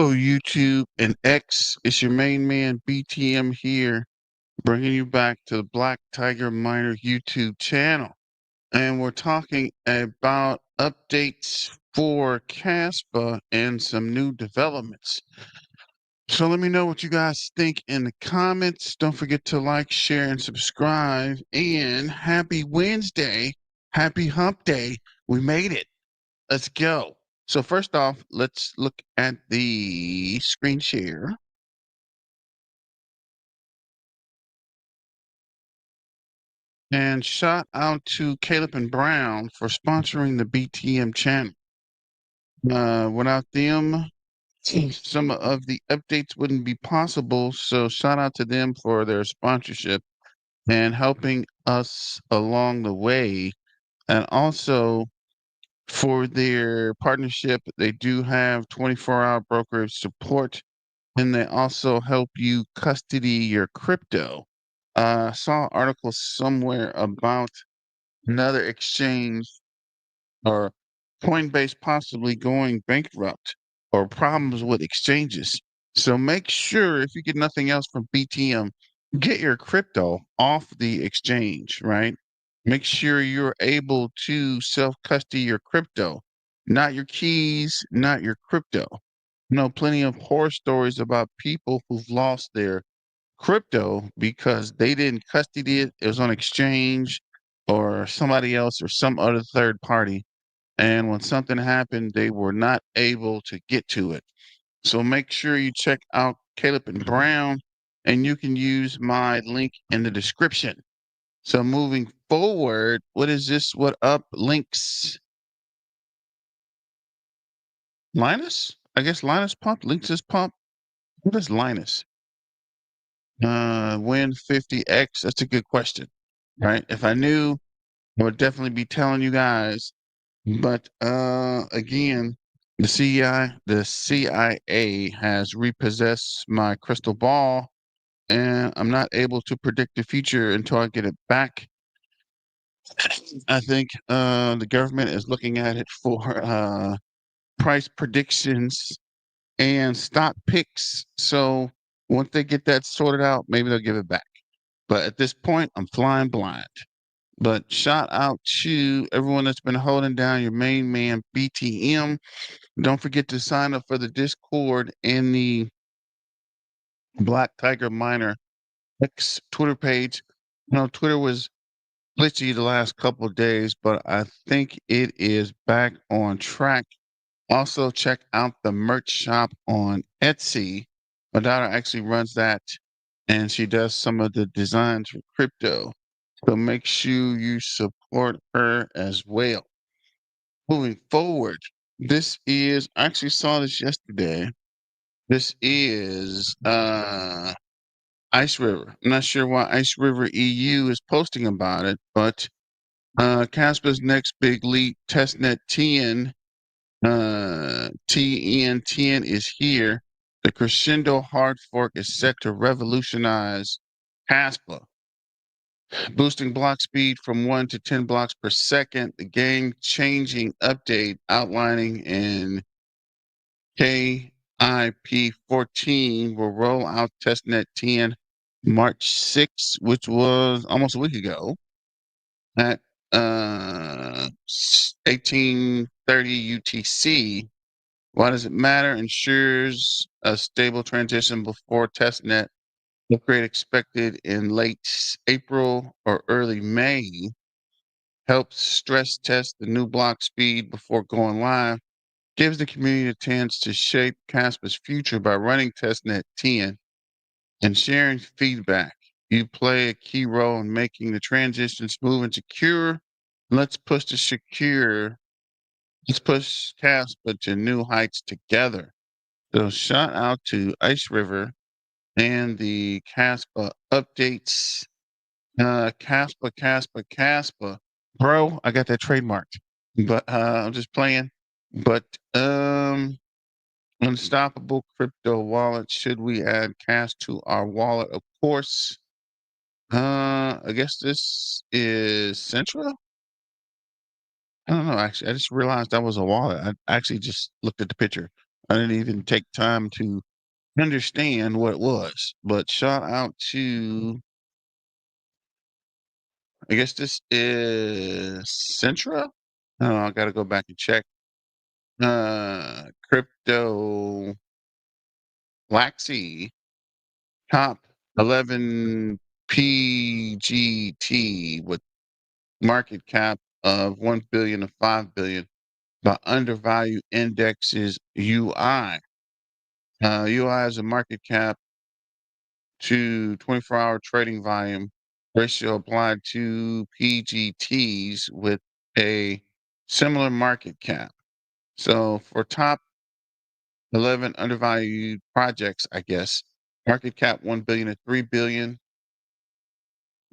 Hello, YouTube and X. It's your main man, BTM here, bringing you back to the Black Tiger Miner YouTube channel. And we're talking about updates for Kaspa and some new developments. So let me know what you guys think in the comments. Don't forget to like, share, and subscribe. And happy Wednesday. Happy hump day. We made it. Let's go. So first off, let's look at the screen share. And shout out to Caleb and Brown for sponsoring the BTM channel. Without them, some of the updates wouldn't be possible. So shout out to them for their sponsorship and helping us along the way. And also for their partnership, they do have 24-hour brokerage support, and they also help you custody your crypto. I saw an article somewhere about another exchange or Coinbase possibly going bankrupt or problems with exchanges. So make sure if you get nothing else from BTM, get your crypto off the exchange, right? Make sure you're able to self custody your crypto, not your keys, not your crypto. You know, plenty of horror stories about people who've lost their crypto because they didn't custody it. It was on exchange or somebody else or some other third party. And when something happened, they were not able to get to it. So make sure you check out Caleb and Brown, and you can use my link in the description. So moving forward, what is this? What up? Links. Linus? I guess Linus pump. Links is pump. What is Linus? Win 50x. That's a good question, right? If I knew, I would definitely be telling you guys. But again, the CIA has repossessed my crystal ball, and I'm not able to predict the future until I get it back. I think the government is looking at it for price predictions and stock picks. So once they get that sorted out, maybe they'll give it back. But at this point, I'm flying blind. But shout out to everyone that's been holding down your main man, BTM. Don't forget to sign up for the Discord and the Black Tiger Miner X Twitter page. You know, Twitter was glitchy the last couple of days, but I think it is back on track. Also, check out the merch shop on Etsy. My daughter actually runs that, and she does some of the designs for crypto. So make sure you support her as well. Moving forward, I actually saw this yesterday. This is Ice River. I'm not sure why Ice River EU is posting about it, but Caspa's next big leap, testnet 10, TN10 is here. The crescendo hard fork is set to revolutionize Kaspa, boosting block speed from 1 to 10 blocks per second. The game-changing update outlining in KIP14 will roll out testnet 10 March 6th, which was almost a week ago at 1830 UTC. Why does it matter? Ensures a stable transition before testnet upgrade expected in late April or early May. Helps stress test the new block speed before going live. Gives the community a chance to shape Caspa's future by running testnet 10 and sharing feedback. You play a key role in making the transition smooth and secure. Let's push the secure. Let's push Caspa to new heights together. So shout out to Ice River and the Kaspa updates. Kaspa. Bro, I got that trademarked. But I'm just playing. But unstoppable crypto wallet. Should we add cash to our wallet? Of course. I guess this is Central. I don't know. Actually, I just realized that was a wallet. I actually just looked at the picture. I didn't even take time to understand what it was. But shout out to, I guess this is Centra. Oh, I got to go back and check. Crypto Laxi, top 11 PGT with market cap of 1 billion to 5 billion by undervalued indexes UI. UI has a market cap to 24-hour trading volume ratio applied to PGTs with a similar market cap. So for top 11 undervalued projects, I guess, market cap 1 billion to 3 billion.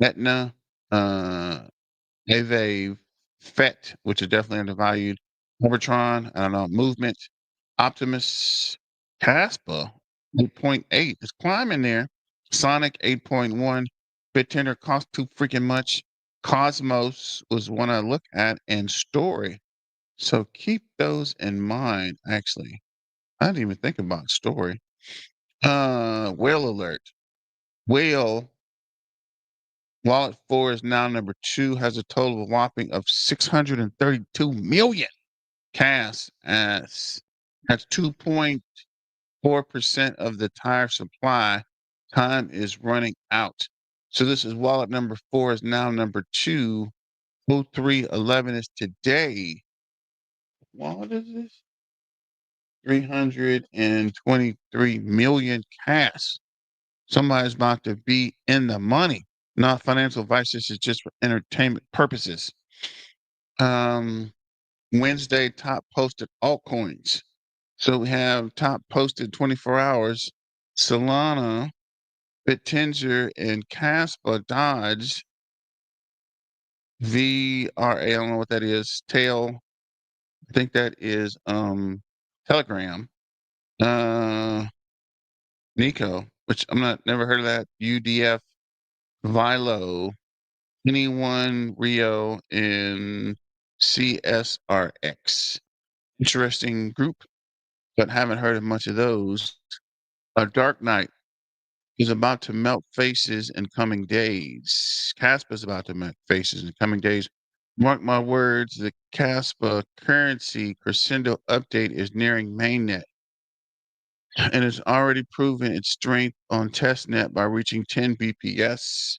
Etna, Ave, FET, which is definitely undervalued. Overtron, I don't know, Movement, Optimus, Kaspa, 8.8. It's climbing there. Sonic, 8.1. Bittender cost too freaking much. Cosmos was one I look at, and Story. So keep those in mind, actually. I didn't even think about Story. Whale Alert. Whale Wallet 4 is now number 2, has a total of whopping of 632 million. Cas has 2.4% of the tire supply. Time is running out. So this is wallet number 4 is now number 2. 0311 is today. What is this? 323 million cash. Somebody's about to be in the money. Not financial advice. This is just for entertainment purposes. Wednesday top posted altcoins. So we have top posted 24 hours. Solana, Bittenger, and Kaspa Dodge. VRA, I don't know what that is. Tail, I think that is Telegram. Nico, which I'm not never heard of that. UDF, Vilo, Anyone, Rio, and CSRX. Interesting group, but haven't heard of much of those. A Dark Knight is about to melt faces in coming days. Caspa is about to melt faces in coming days. Mark my words, the Kaspa currency crescendo update is nearing mainnet and has already proven its strength on testnet by reaching 10 BPS.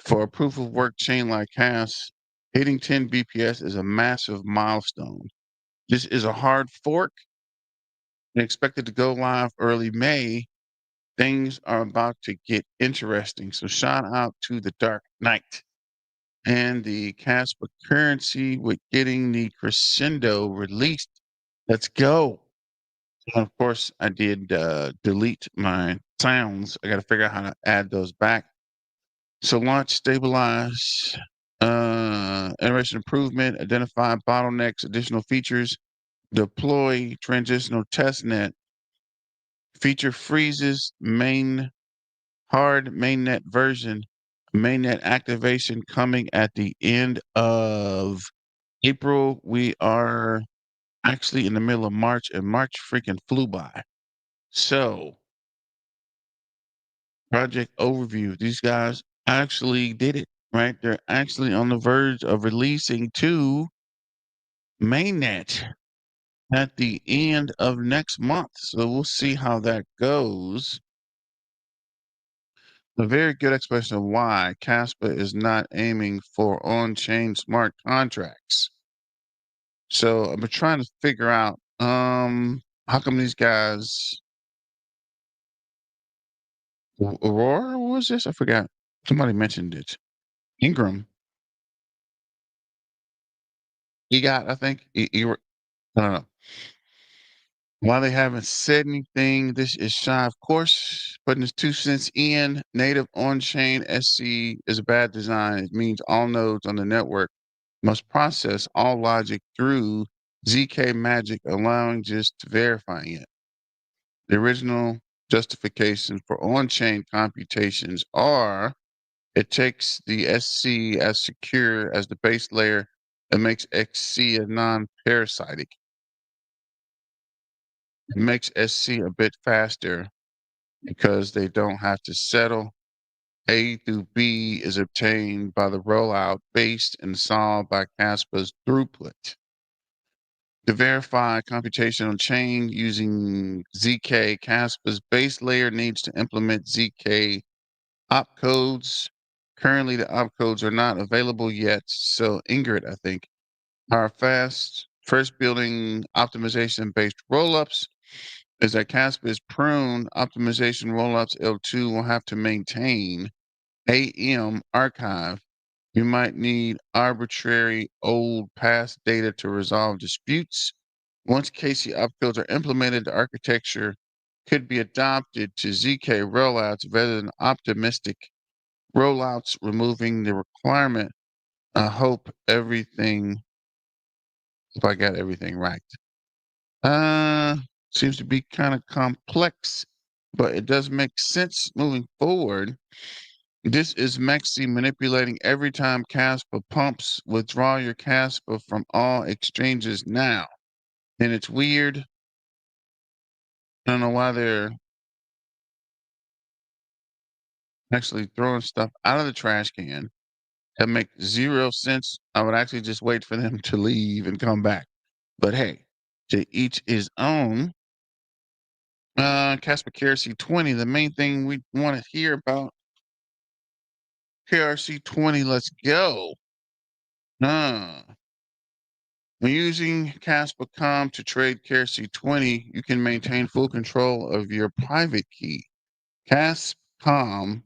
For a proof of work chain like Cas, hitting 10 BPS is a massive milestone. This is a hard fork and expected to go live early May. Things are about to get interesting. So shout out to the Dark Knight and the Kaspa currency with getting the crescendo released. Let's go. And of course, I did delete my sounds. I got to figure out how to add those back. So launch, stabilize, iteration improvement, identify bottlenecks, additional features, deploy transitional testnet, feature freezes, hard mainnet version, mainnet activation coming at the end of April. We are actually in the middle of March, and March freaking flew by. So, project overview. These guys actually did it, right? They're actually on the verge of releasing to mainnet at the end of next month. So we'll see how that goes. A very good explanation of why Kaspa is not aiming for on-chain smart contracts. So I've been trying to figure out how come these guys Aurora, what was this? I forgot. Somebody mentioned it. Ingram. He got, I think, I don't know. While they haven't said anything, this is shy, of course, putting his 2 cents in. Native on-chain SC is a bad design. It means all nodes on the network must process all logic through ZK magic, allowing just verifying it. The original justification for on-chain computations are it takes the SC as secure as the base layer and makes XC a non-parasitic. It makes SC a bit faster because they don't have to settle. A through B is obtained by the rollout based and solved by Kaspa's throughput. To verify computational chain using ZK, Kaspa's base layer needs to implement ZK opcodes. Currently, the opcodes are not available yet. So Ingrid, I think, our first building optimization based rollups is that Kaspa's prune optimization rollups L2 will have to maintain AM archive. You might need arbitrary old past data to resolve disputes. Once KC opcodes are implemented, the architecture could be adopted to ZK rollouts rather than optimistic rollouts, removing the requirement. I hope if I got everything right. Seems to be kind of complex, but it does make sense moving forward. This is Mexi manipulating every time Kaspa pumps. Withdraw your Kaspa from all exchanges now. And it's weird. I don't know why they're actually throwing stuff out of the trash can. That makes zero sense. I would actually just wait for them to leave and come back. But hey, to each his own. Kaspa KRC20, the main thing we want to hear about. KRC20, let's go. When using Kaspa Com to trade KRC20, you can maintain full control of your private key. Kaspa.com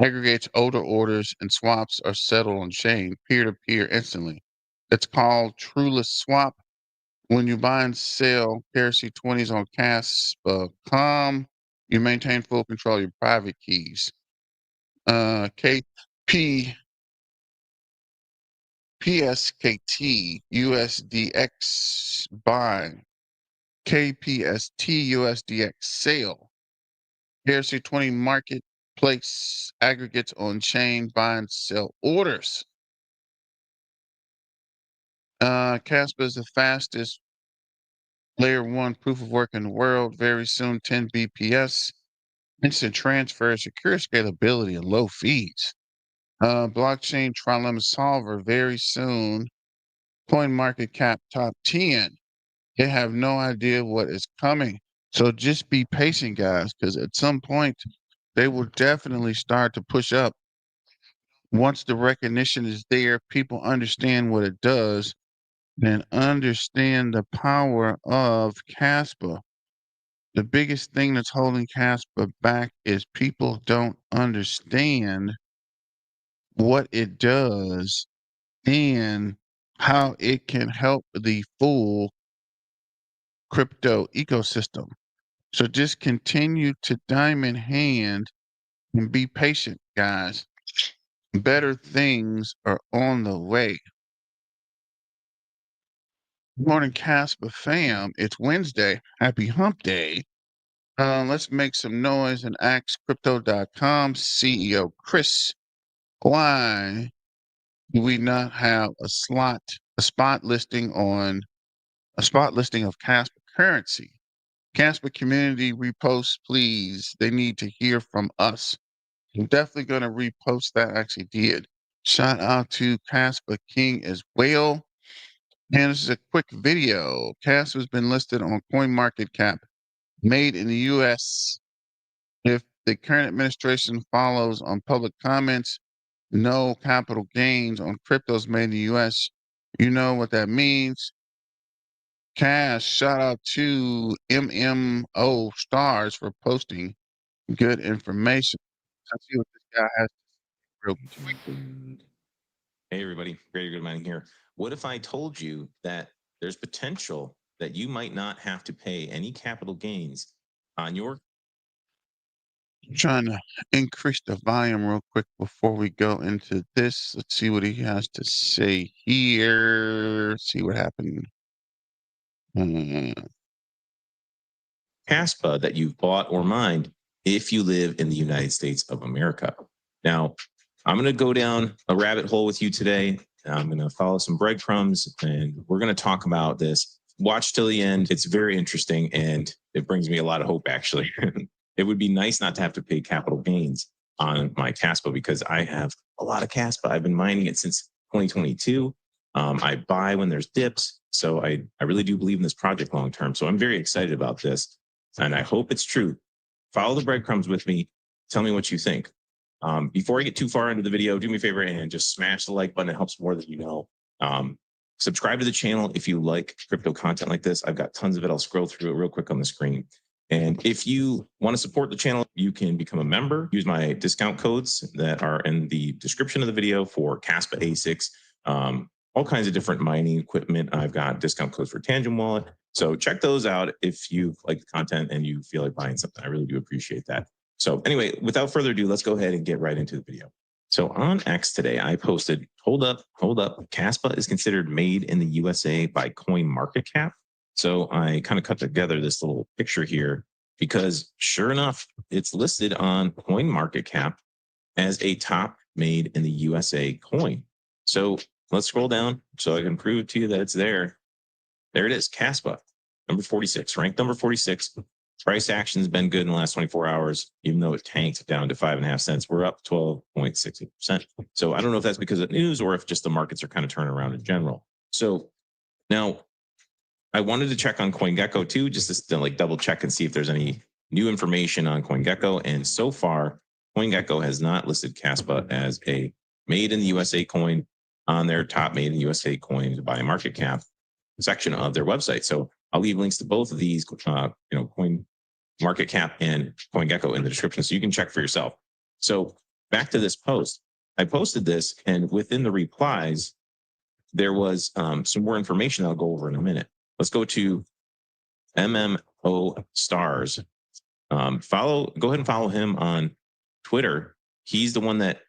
aggregates older orders and swaps are settled on chain peer-to-peer instantly. It's called Truless Swap. When you buy and sell KRC20s on Kaspa.com, you maintain full control of your private keys. PSKT USDX buy. KPST USDX sale. KRC20 marketplace aggregates on chain buy and sell orders. Kaspa is the fastest layer 1 proof of work in the world. Very soon, 10 BPS. Instant transfer, secure scalability, and low fees. Blockchain trilemma solver very soon. Coin market cap top 10. They have no idea what is coming. So just be patient, guys, because at some point they will definitely start to push up. Once the recognition is there, people understand what it does and understand the power of Kaspa. The biggest thing that's holding Kaspa back is people don't understand what it does and how it can help the full crypto ecosystem. So just continue to diamond hand and be patient, guys. Better things are on the way. Good morning, Kaspa fam. It's Wednesday. Happy hump day. Let's make some noise and ask Crypto.com CEO Chris, why do we not have a spot listing of Kaspa currency? Kaspa community repost, please. They need to hear from us. I'm definitely going to repost that. I actually did. Shout out to Kaspa King as well. And this is a quick video. Kaspa has been listed on CoinMarketCap, made in the US. If the current administration follows on public comments, no capital gains on cryptos made in the US. You know what that means. Cash, shout out to MMO Stars for posting good information. Let's see what this guy has real quick. Hey everybody, Greater Good Mining here. What if I told you that there's potential that you might not have to pay any capital gains on your... I'm trying to increase the volume real quick before we go into this. Let's see what he has to say here. Let's see what happened. Kaspa that you've bought or mined if you live in the United States of America. Now, I'm going to go down a rabbit hole with you today. I'm going to follow some breadcrumbs and we're going to talk about this watch till the end. It's very interesting, and it brings me a lot of hope, actually. It would be nice not to have to pay capital gains on my Kaspa, because I have a lot of Kaspa. I've been mining it since 2022. I buy when there's dips. So I really do believe in this project long term. So I'm very excited about this, and I hope it's true. Follow the breadcrumbs with me. Tell me what you think. Before I get too far into the video, do me a favor and just smash the like button. It helps more than you know. Subscribe to the channel if you like crypto content like this. I've got tons of it. I'll scroll through it real quick on the screen. And if you want to support the channel, you can become a member. Use my discount codes that are in the description of the video for Kaspa ASICs, all kinds of different mining equipment. I've got discount codes for Tangem wallet. So check those out if you like the content and you feel like buying something. I really do appreciate that. So anyway, without further ado, let's go ahead and get right into the video. So on X today, I posted, hold up, Kaspa is considered made in the USA by CoinMarketCap. So I kind of cut together this little picture here because sure enough, it's listed on CoinMarketCap as a top made in the USA coin. So let's scroll down so I can prove to you that it's there. There it is, Kaspa, number 46, ranked number 46. Price action has been good in the last 24 hours, even though it tanked down to 5.5 cents. We're up 12.6%. So I don't know if that's because of news or if just the markets are kind of turning around in general. So now I wanted to check on CoinGecko too, just to like double check and see if there's any new information on CoinGecko. And so far, CoinGecko has not listed Kaspa as a made in the USA coin on their top made in the USA coins by market cap section of their website. So I'll leave links to both of these, CoinMarketCap and CoinGecko in the description so you can check for yourself. So back to this post. I posted this, and within the replies, there was some more information I'll go over in a minute. Let's go to MMO Stars. Go ahead and follow him on Twitter. He's the one that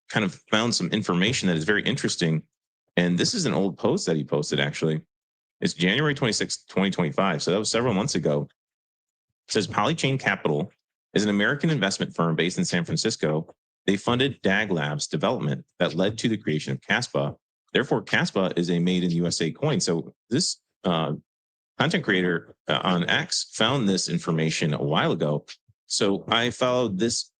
kind of found some information that is very interesting. And this is an old post that he posted, actually. It's January 26, 2025. So that was several months ago. It says Polychain Capital is an American investment firm based in San Francisco. They funded DAG Labs development that led to the creation of Kaspa. Therefore, Kaspa is a made in USA coin. So this content creator on X found this information a while ago. So I followed this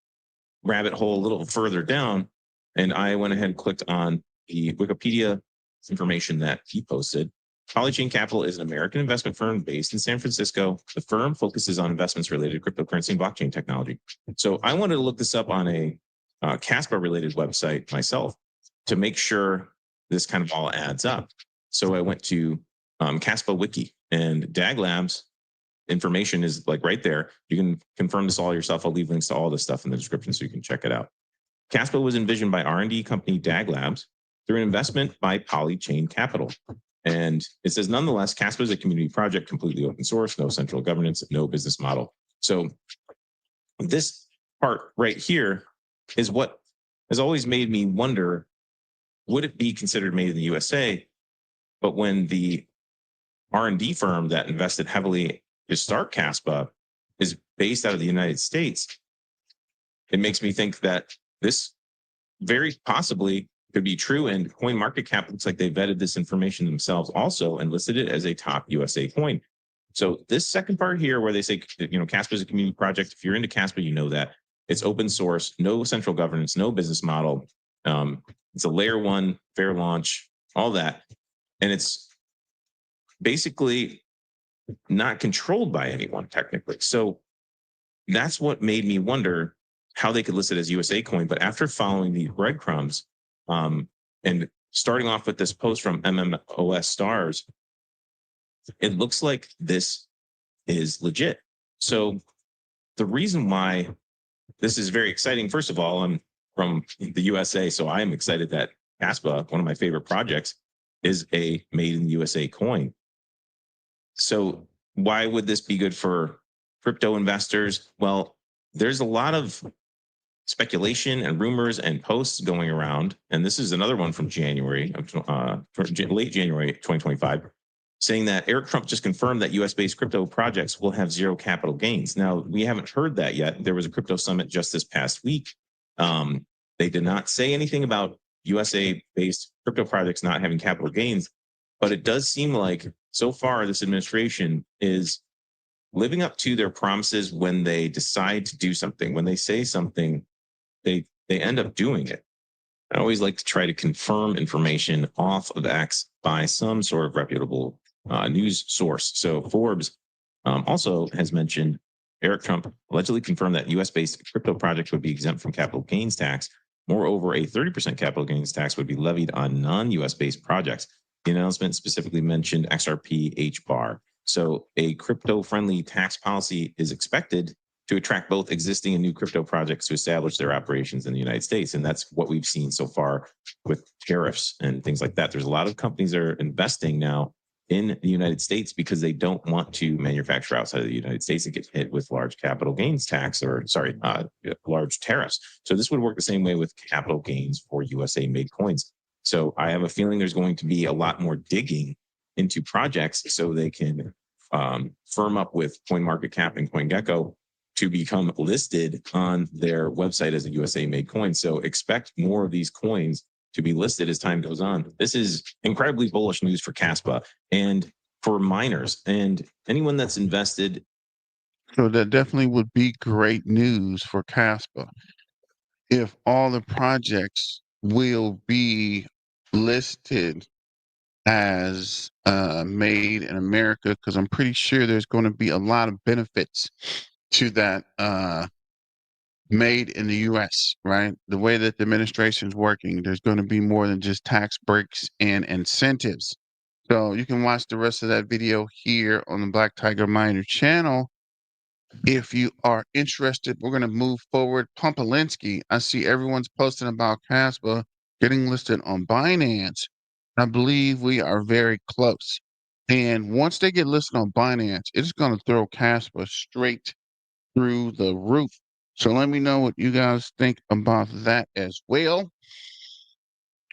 rabbit hole a little further down, and I went ahead and clicked on the Wikipedia information that he posted. Polychain Capital is an American investment firm based in San Francisco. The firm focuses on investments related to cryptocurrency and blockchain technology. So I wanted to look this up on a Kaspa related website myself to make sure this kind of all adds up. So I went to Kaspa Wiki, and DAG Labs information is like right there. You can confirm this all yourself. I'll leave links to all this stuff in the description so you can check it out. Kaspa was envisioned by R&D company DAG Labs through an investment by Polychain Capital. And it says, nonetheless, Kaspa is a community project, completely open source, no central governance, no business model. So this part right here is what has always made me wonder, would it be considered made in the USA? But when the R&D firm that invested heavily to start Kaspa is based out of the United States, it makes me think that this very possibly could be true. And CoinMarketCap looks like they vetted this information themselves also and listed it as a top USA coin. So this second part here where they say, Kaspa is a community project. If you're into Kaspa, you know that it's open source, no central governance, no business model. It's a layer one, fair launch, all that. And it's basically not controlled by anyone technically. So that's what made me wonder how they could list it as USA coin. But after following the breadcrumbs, and starting off with this post from MMOS Stars, it looks like this is legit. So the reason why this is very exciting, first of all, I'm from the USA, so I am excited that Kaspa, one of my favorite projects, is a made in the USA coin. So why would this be good for crypto investors? Well, there's a lot of speculation and rumors and posts going around. And this is another one from January, late January 2025, saying that Eric Trump just confirmed that US-based crypto projects will have zero capital gains. Now, we haven't heard that yet. There was a crypto summit just this past week. They did not say anything about USA-based crypto projects not having capital gains. But it does seem like so far this administration is living up to their promises when they decide to do something. When they say something, they end up doing it. I always like to try to confirm information off of X by some sort of reputable news source. So Forbes also has mentioned Eric Trump allegedly confirmed that US-based crypto projects would be exempt from capital gains tax. Moreover, a 30% capital gains tax would be levied on non-US based projects. The announcement specifically mentioned XRP HBAR. So a crypto-friendly tax policy is expected to attract both existing and new crypto projects to establish their operations in the United States. And that's what we've seen so far with tariffs and things like that. There's a lot of companies that are investing now in the United States because they don't want to manufacture outside of the United States and get hit with large capital gains tax large tariffs. So this would work the same way with capital gains for USA made coins. So I have a feeling there's going to be a lot more digging into projects so they can firm up with CoinMarketCap and CoinGecko to become listed on their website as a USA made coin. So expect more of these coins to be listed as time goes on. This is incredibly bullish news for Kaspa and for miners and anyone that's invested. So that definitely would be great news for Kaspa if all the projects will be listed as made in America, because I'm pretty sure there's going to be a lot of benefits to that made in the US, right? The way that the administration is working, there's going to be more than just tax breaks and incentives. So you can watch the rest of that video here on the Black Tiger Miner channel. If you are interested, we're going to move forward. Pumpolinsky, I see everyone's posting about Kaspa getting listed on Binance. I believe we are very close. And once they get listed on Binance, it's going to throw Kaspa straight through the roof. So let me know what you guys think about that as well.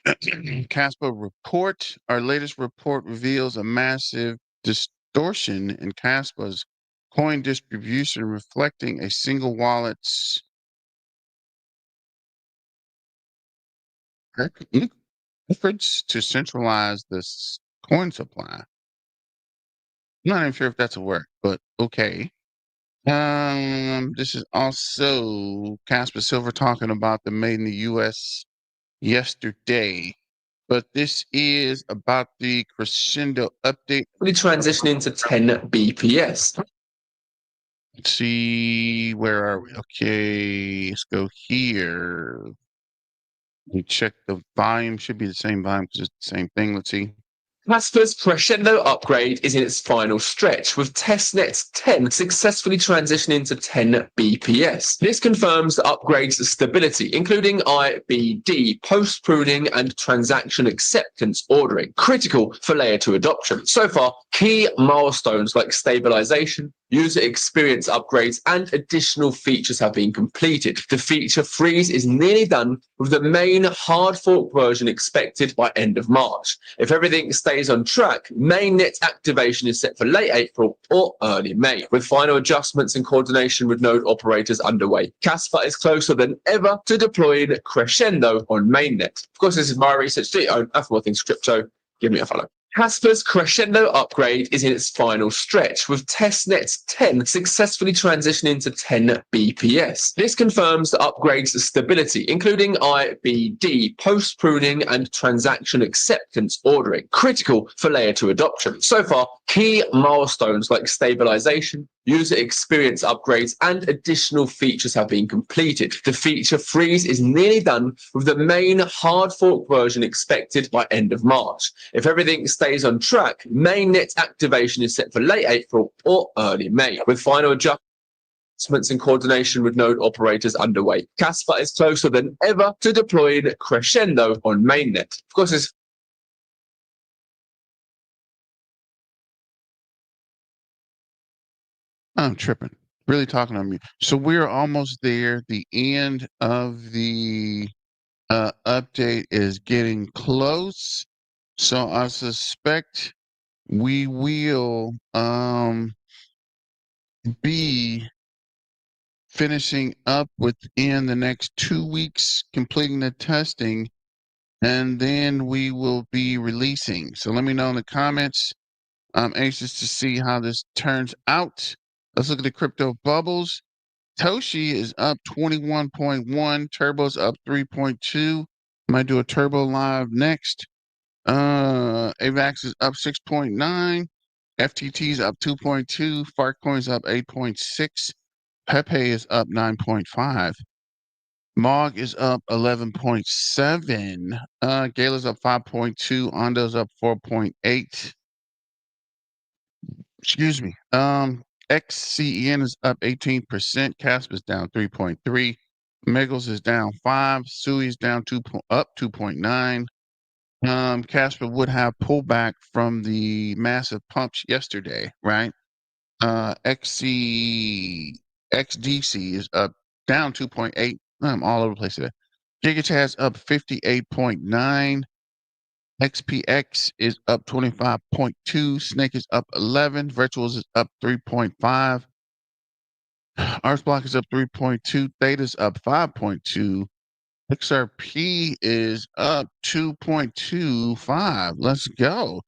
Kaspa report. Our latest report reveals a massive distortion in Kaspa's coin distribution, reflecting a single wallet's efforts to centralize this coin supply. I'm not even sure if that's a word, but okay. This is also Kaspa Silver talking about the made in the US yesterday, but this is about the crescendo update. We transition into 10 BPS. Let's see, where are we? Okay, let's go here. We check the volume, should be the same volume because it's the same thing. Let's see. Kaspa's crescendo upgrade is in its final stretch, with testnet 10 successfully transitioning to 10 BPS. This confirms the upgrade's stability, including IBD, post-pruning, and transaction acceptance ordering, critical for layer 2 adoption. So far, key milestones like stabilization, user experience upgrades, and additional features have been completed. The feature freeze is nearly done, with the main hard fork version expected by end of March. If everything stays on track, mainnet activation is set for late April or early May, with final adjustments and coordination with node operators underway. Kaspa is closer than ever to deploying Crescendo on mainnet. Of course, this is my research. Do your own. For more things crypto, give me a follow. Kaspa's crescendo upgrade is in its final stretch, with testnet 10 successfully transitioning to 10 BPS. This confirms the upgrade's stability, including IBD, post-pruning, and transaction acceptance ordering, critical for layer 2 adoption. So far, key milestones like stabilization, user experience upgrades, and additional features have been completed. The feature freeze is nearly done, with the main hard fork version expected by end of March. If everything stays on track, mainnet activation is set for late April or early May, with final adjustments and coordination with node operators underway. Kaspa is closer than ever to deploying Crescendo on mainnet. Of course, it's I'm tripping. Really talking on me. So we're almost there. The end of the update is getting close. So I suspect we will be finishing up within the next 2 weeks, completing the testing and then we will be releasing. So let me know in the comments. I'm anxious to see how this turns out. Let's look at the crypto bubbles. Toshi is up 21.1. Turbo's up 3.2. Might do a Turbo live next. AVAX is up 6.9. FTT is up 2.2. Fartcoin is up 8.6. Pepe is up 9.5. Mog is up 11.7. Gala's up 5.2. Ondo's up 4.8. Excuse me. XCEN is up 18%. Kaspa is down 3.3. Megals is down 5. Sui is down up 2.9. Kaspa would have pullback from the massive pumps yesterday, right? XDC is up down 2.8. I'm all over the place today. Gigatas up 58.9. XPX is up 25.2. Snake is up 11. Virtuals is up 3.5. Artsblock is up 3.2. Theta's up 5.2. XRP is up 2.25. Let's go.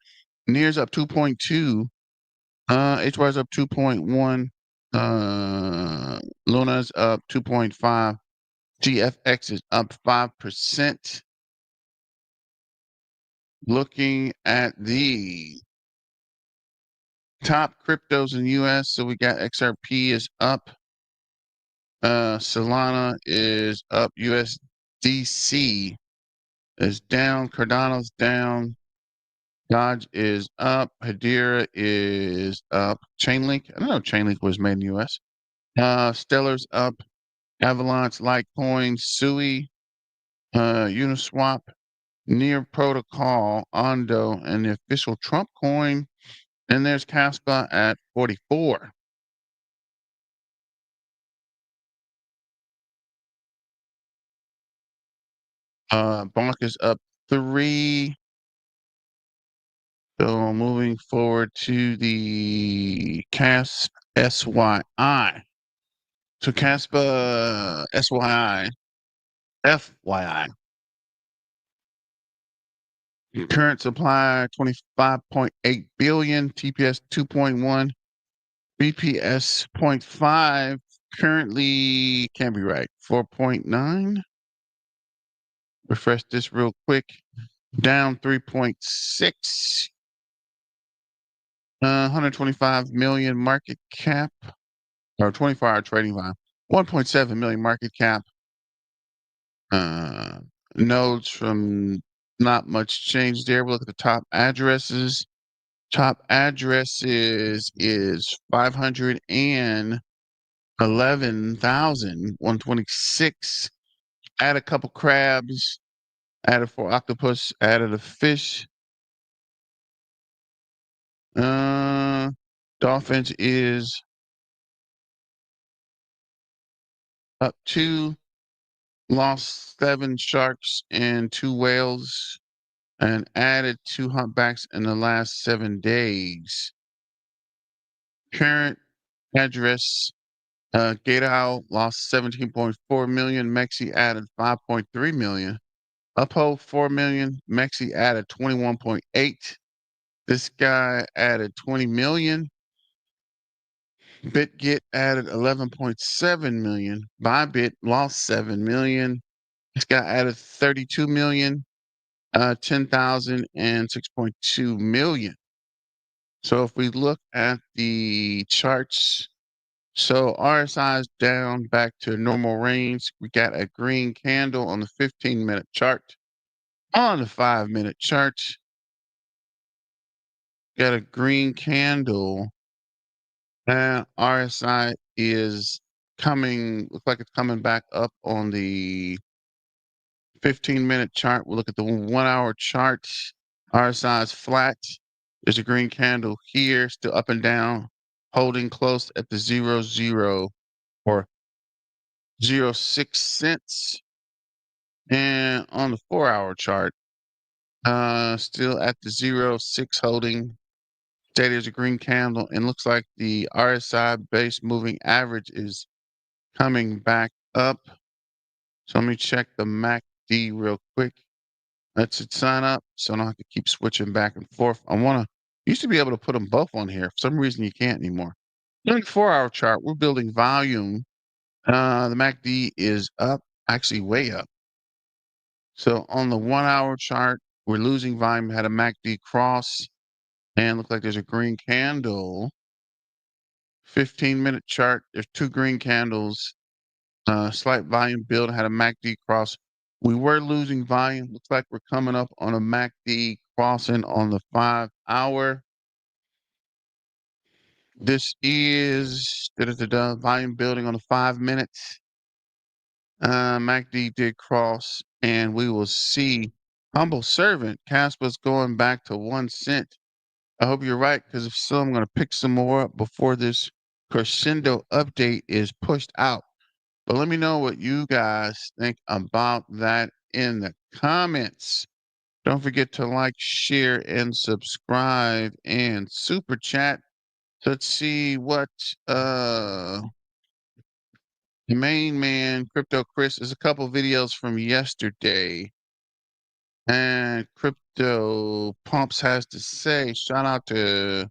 Near's up 2.2. HY is up 2.1. Luna's up 2.5. GFX is up 5%. Looking at the top cryptos in the US, so we got XRP is up. Solana is up. USDC is down. Cardano's down. Dodge is up. Hedera is up. Chainlink, I don't know if Chainlink was made in the US. Stellar's up. Avalanche, Litecoin, Sui, Uniswap, Near Protocol, Ondo, and the official Trump coin. And there's Kaspa at 44. Bonk is up 3. So moving forward to the Kaspa SYI. So Kaspa SYI, FYI. Current supply 25.8 billion, TPS 2.1, BPS 0.5. Currently can't be right. 4.9. Refresh this real quick. Down 3.6. 125 million market cap, or 24-hour trading volume. 1.7 million market cap. Nodes from not much change there. We'll look at the top addresses. Top addresses is 511,126. Add a couple crabs. Added 4 octopus. Added a fish. Dolphins is up 2. Lost 7 sharks and 2 whales, and added 2 humpbacks in the last 7 days. Current address, Gator Owl lost 17.4 million. Mexi added 5.3 million. Uphold 4 million. Mexi added 21.8. This guy added 20 million. BitGet added 11.7 million. Bybit lost 7 million. This guy added 32 million. 10,000 and 6.2 million. So if we look at the charts, so RSI is down back to normal range. We got a green candle on the 15-minute chart. On the 5-minute chart, got a green candle. And RSI is looks like it's coming back up on the 15-minute chart. We'll look at the 1-hour chart. RSI is flat. There's a green candle here, still up and down, holding close at the 0.0 or 0.06 cents. And on the 4-hour chart, still at the 0.6 holding. There's a green candle, and looks like the RSI base moving average is coming back up. So let me check the MACD real quick. Let's hit sign up so I don't have to keep switching back and forth. I want to, used to be able to put them both on here. For some reason, you can't anymore. During the 4-hour chart, we're building volume. The MACD is up, actually way up. So on the 1-hour chart, we're losing volume, had a MACD cross, and look like there's a green candle. 15-minute chart, there's 2 green candles. Slight volume build, had a MACD cross. We were losing volume. Looks like we're coming up on a MACD crossing on the 5-hour. This is volume building on the 5 minutes. MACD did cross, and we will see humble servant. Kaspa's going back to 1 cent. I hope you're right, because if so, I'm going to pick some more up before this crescendo update is pushed out. But let me know what you guys think about that in the comments. Don't forget to like, share, and subscribe and super chat. Let's see what the main man, Crypto Chris, is a couple videos from yesterday. And Crypto Pumps has to say, shout out to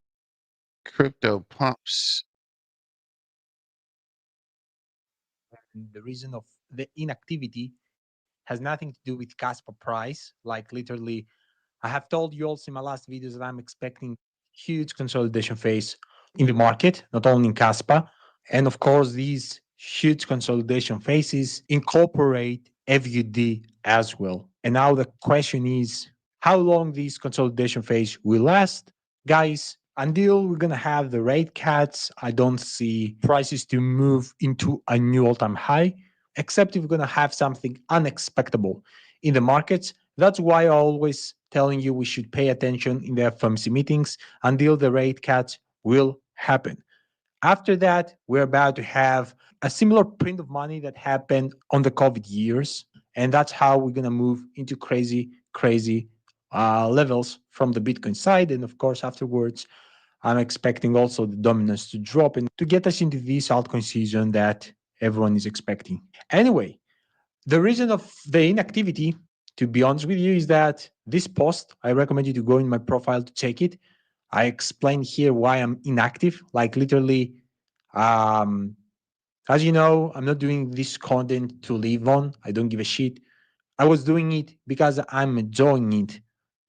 Crypto Pumps. The reason of the inactivity has nothing to do with Kaspa price. Like literally, I have told you also in my last videos that I'm expecting huge consolidation phase in the market, not only in Kaspa. And of course, these huge consolidation phases incorporate FUD as well. And now the question is how long this consolidation phase will last. Guys, until we're going to have the rate cuts, I don't see prices to move into a new all-time high, except if we're going to have something unexpected in the markets. That's why I'm always telling you we should pay attention in the FOMC meetings until the rate cuts will happen. After that, we're about to have a similar print of money that happened on the COVID years. And that's how we're going to move into crazy levels from the Bitcoin side. And of course, afterwards, I'm expecting also the dominance to drop and to get us into this altcoin season that everyone is expecting. Anyway, the reason of the inactivity, to be honest with you, is that this post, I recommend you to go in my profile to check it. I explain here why I'm inactive. Like literally, as you know, I'm not doing this content to live on. I don't give a shit. I was doing it because I'm enjoying it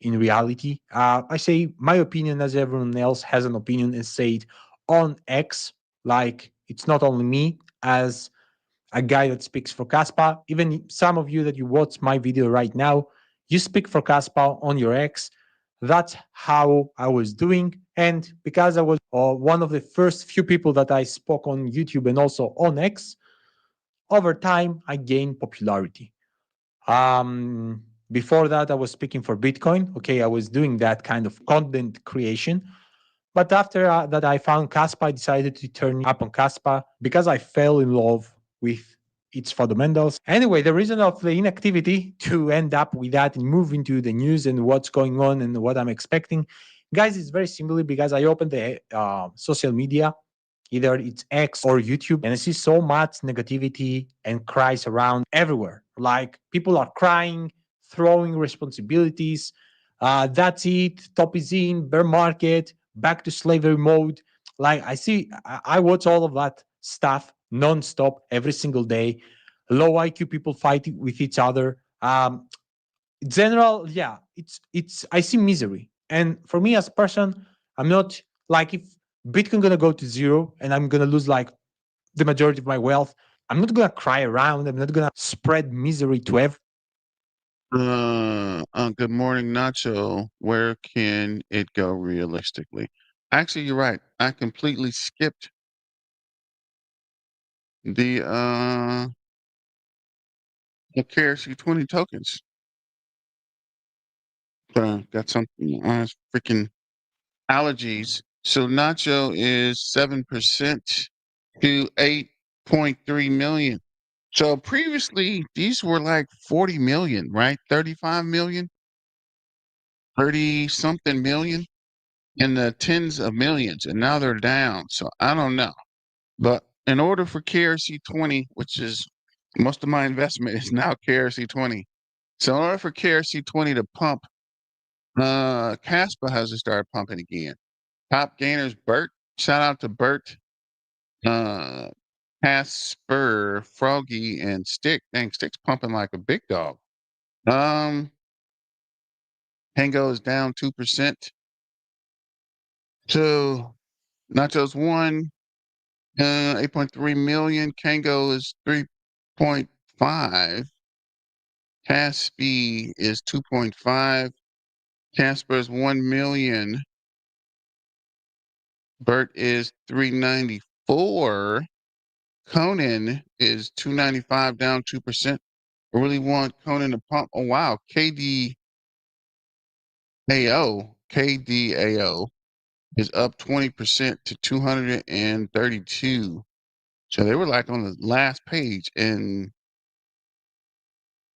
in reality. I say my opinion as everyone else has an opinion and say it on X. Like it's not only me as a guy that speaks for Kaspa. Even some of you that you watch my video right now, you speak for Kaspa on your X. That's how I was doing. And because I was one of the first few people that I spoke on YouTube and also on X, over time, I gained popularity. Before that, I was speaking for Bitcoin. Okay, I was doing that kind of content creation. But after that, I found Kaspa. I decided to turn up on Kaspa because I fell in love with its fundamentals. Anyway, the reason of the inactivity to end up with that and move into the news and what's going on and what I'm expecting, guys, is very simply because I opened the social media, either it's X or YouTube, and I see so much negativity and cries around everywhere. Like people are crying, throwing responsibilities. That's it. Top is in, bear market, back to slavery mode. Like I watch all of that stuff nonstop every single day. Low IQ people fighting with each other. General, yeah, it's I see misery. And for me as a person, I'm not like if Bitcoin gonna go to zero and I'm gonna lose like the majority of my wealth, I'm not gonna cry around. I'm not gonna spread misery to everyone. Good morning, Nacho. Where can it go realistically? Actually, you're right. I completely skipped the KRC20 tokens. Got something freaking allergies. So Nacho is 7% to 8.3 million. So previously these were like 40 million, right? 35 million, 30 something million, in the tens of millions, and now they're down. So I don't know. But in order for KRC20, which is most of my investment is now KRC20, So in order for KRC20 to pump, Kaspa has to start pumping again. Top gainers, Bert. Shout out to Bert. Casper, Froggy, and Stick. Dang, Stick's pumping like a big dog. Tango is down 2%. So Nachos 1, 8.3 million. Kango is 3.5. Caspi is 2.5. Casper is 1 million. Bert is 394. Conan is 295, down 2%. I really want Conan to pump. Oh, wow. KDAO is up 20% to 232. So they were like on the last page, and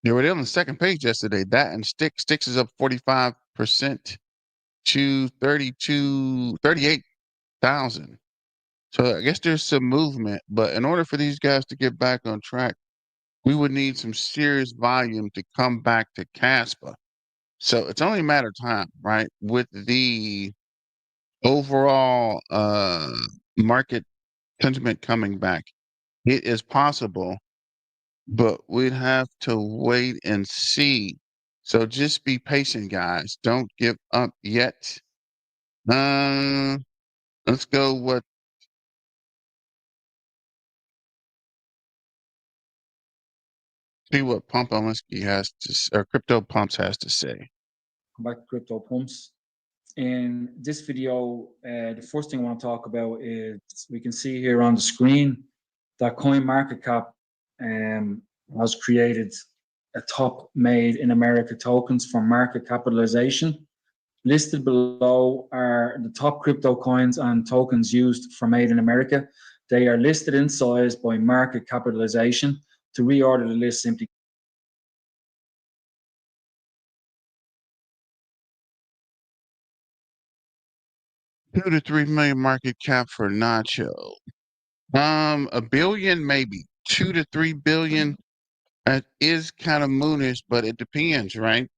they were there on the second page yesterday. That and Sticks is up 45% to 38,000. So I guess there's some movement, but in order for these guys to get back on track, we would need some serious volume to come back to Kaspa. So it's only a matter of time, right? With the overall market sentiment coming back, it is possible, but we'd have to wait and see. So just be patient, guys. Don't give up yet. Let's go with see what Pump Alinsky has to, or Crypto Pumps has to say. Back to Crypto Pumps. In this video, the first thing I want to talk about is we can see here on the screen that CoinMarketCap has created a top made in America tokens for market capitalization. Listed below are the top crypto coins and tokens used for made in America. They are listed in size by market capitalization. To reorder the list, simply 2 to 3 million market cap for Nacho. A billion maybe. 2 to 3 billion. That is kind of moonish, but it depends, right?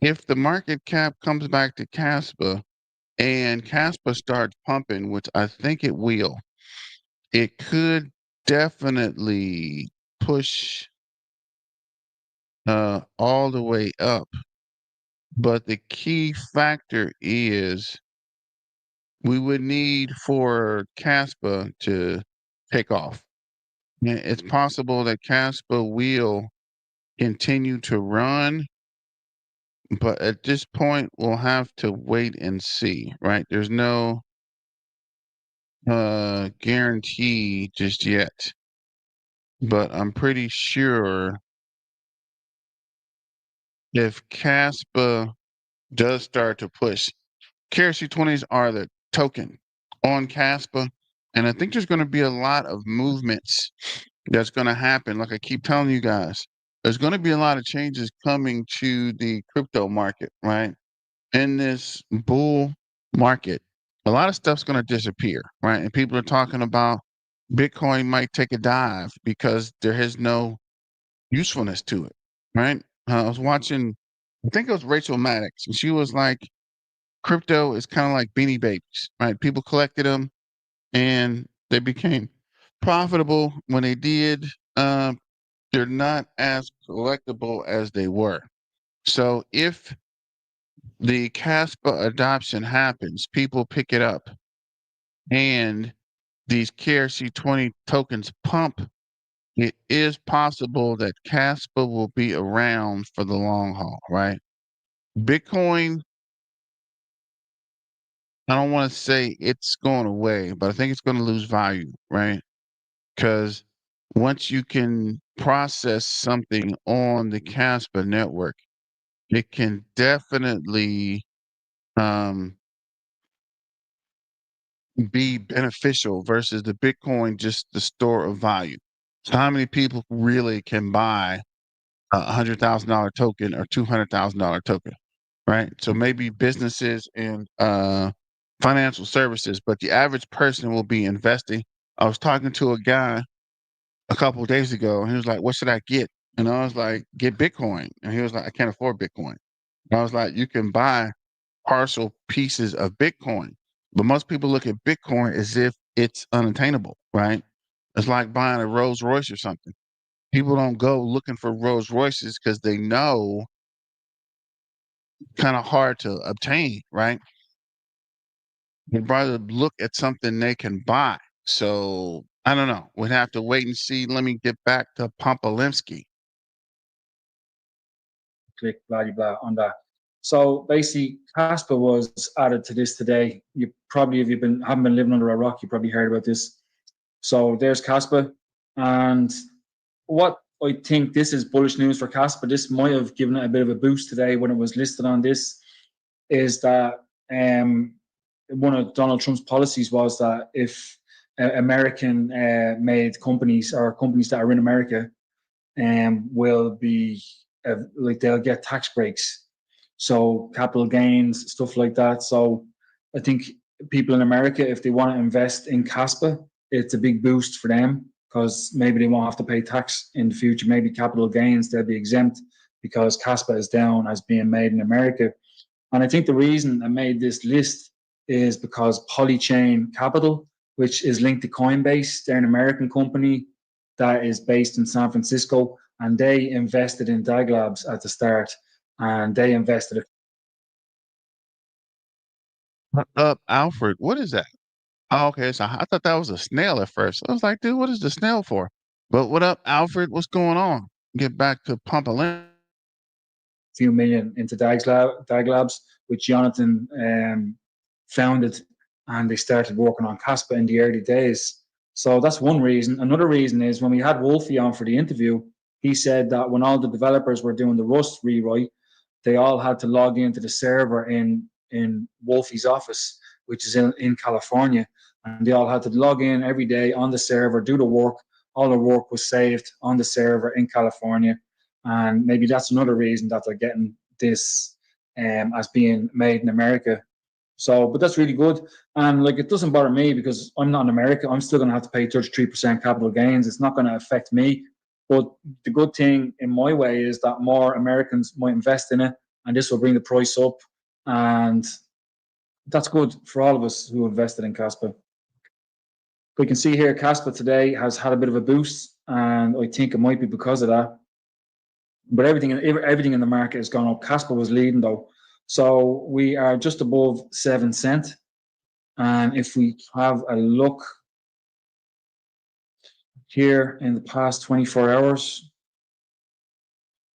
If the market cap comes back to Kaspa and Kaspa starts pumping, which I think it will, it could definitely push all the way up. But the key factor is we would need for Kaspa to take off. And it's possible that Kaspa will continue to run, but at this point, we'll have to wait and see, right? There's no guarantee just yet, but I'm pretty sure if Kaspa does start to push, KRC20s are the token on Kaspa, and I think there's going to be a lot of movements that's going to happen. Like I keep telling you guys, there's going to be a lot of changes coming to the crypto market, right? In this bull market, a lot of stuff's going to disappear, right? And people are talking about Bitcoin might take a dive because there is no usefulness to it, right? I was watching, I think it was Rachel Maddox, and she was like, crypto is kind of like Beanie Babies, right? People collected them and they became profitable when they did. They're not as collectible as they were. So if the Kaspa adoption happens, people pick it up, and these KRC20 tokens pump, it is possible that Kaspa will be around for the long haul, right? Bitcoin, I don't want to say it's going away, but I think it's going to lose value, right? Because once you can process something on the Kaspa network, it can definitely be beneficial versus the Bitcoin, just the store of value. So how many people really can buy $100,000 token or $200,000 token, right? So maybe businesses and financial services, but the average person will be investing. I was talking to a guy a couple of days ago, and he was like, "What should I get?" And I was like, get Bitcoin. And he was like, I can't afford Bitcoin. And I was like, you can buy partial pieces of Bitcoin. But most people look at Bitcoin as if it's unattainable, right? It's like buying a Rolls Royce or something. People don't go looking for Rolls Royces because they know kind of hard to obtain, right? They'd rather look at something they can buy. So I don't know. We'd have to wait and see. Let me get back to Pompalimsky. Click blah blah blah on that. So basically, Kaspa was added to this today. You probably, if haven't been living under a rock, you probably heard about this. So there's Kaspa, and what I think this is bullish news for Kaspa. This might have given it a bit of a boost today when it was listed on this. Is that one of Donald Trump's policies was that if American made companies or companies that are in America will be like they'll get tax breaks, so capital gains, stuff like that. So I think people in America, if they want to invest in Kaspa, it's a big boost for them because maybe they won't have to pay tax in the future. Maybe capital gains, they'll be exempt because Kaspa is down as being made in America. And I think the reason I made this list is because Polychain Capital, which is linked to Coinbase, they're an American company that is based in San Francisco, and they invested in Dag Labs at the start, and they invested. Up, Alfred. What is that? Oh, okay. So I thought that was a snail at first. I was like, dude, what is the snail for? But what up, Alfred? What's going on? Get back to Pumpalim. Few million into Dag Labs, which Jonathan founded, and they started working on Kaspa in the early days. So that's one reason. Another reason is when we had Wolfie on for the interview, he said that when all the developers were doing the Rust rewrite, they all had to log into the server in Wolfie's office, which is in California, and they all had to log in every day on the server, do the work. All the work was saved on the server in California, and maybe that's another reason that they're getting this as being made in America. So, but that's really good. And like, it doesn't bother me because I'm not in America. I'm still going to have to pay 33% capital gains. It's not going to affect me. But the good thing in my way is that more Americans might invest in it, and this will bring the price up. And that's good for all of us who invested in Kaspa. We can see here Kaspa today has had a bit of a boost, and I think it might be because of that. But everything in the market has gone up. Kaspa was leading though. So we are just above 7 cents. And if we have a look here in the past 24 hours,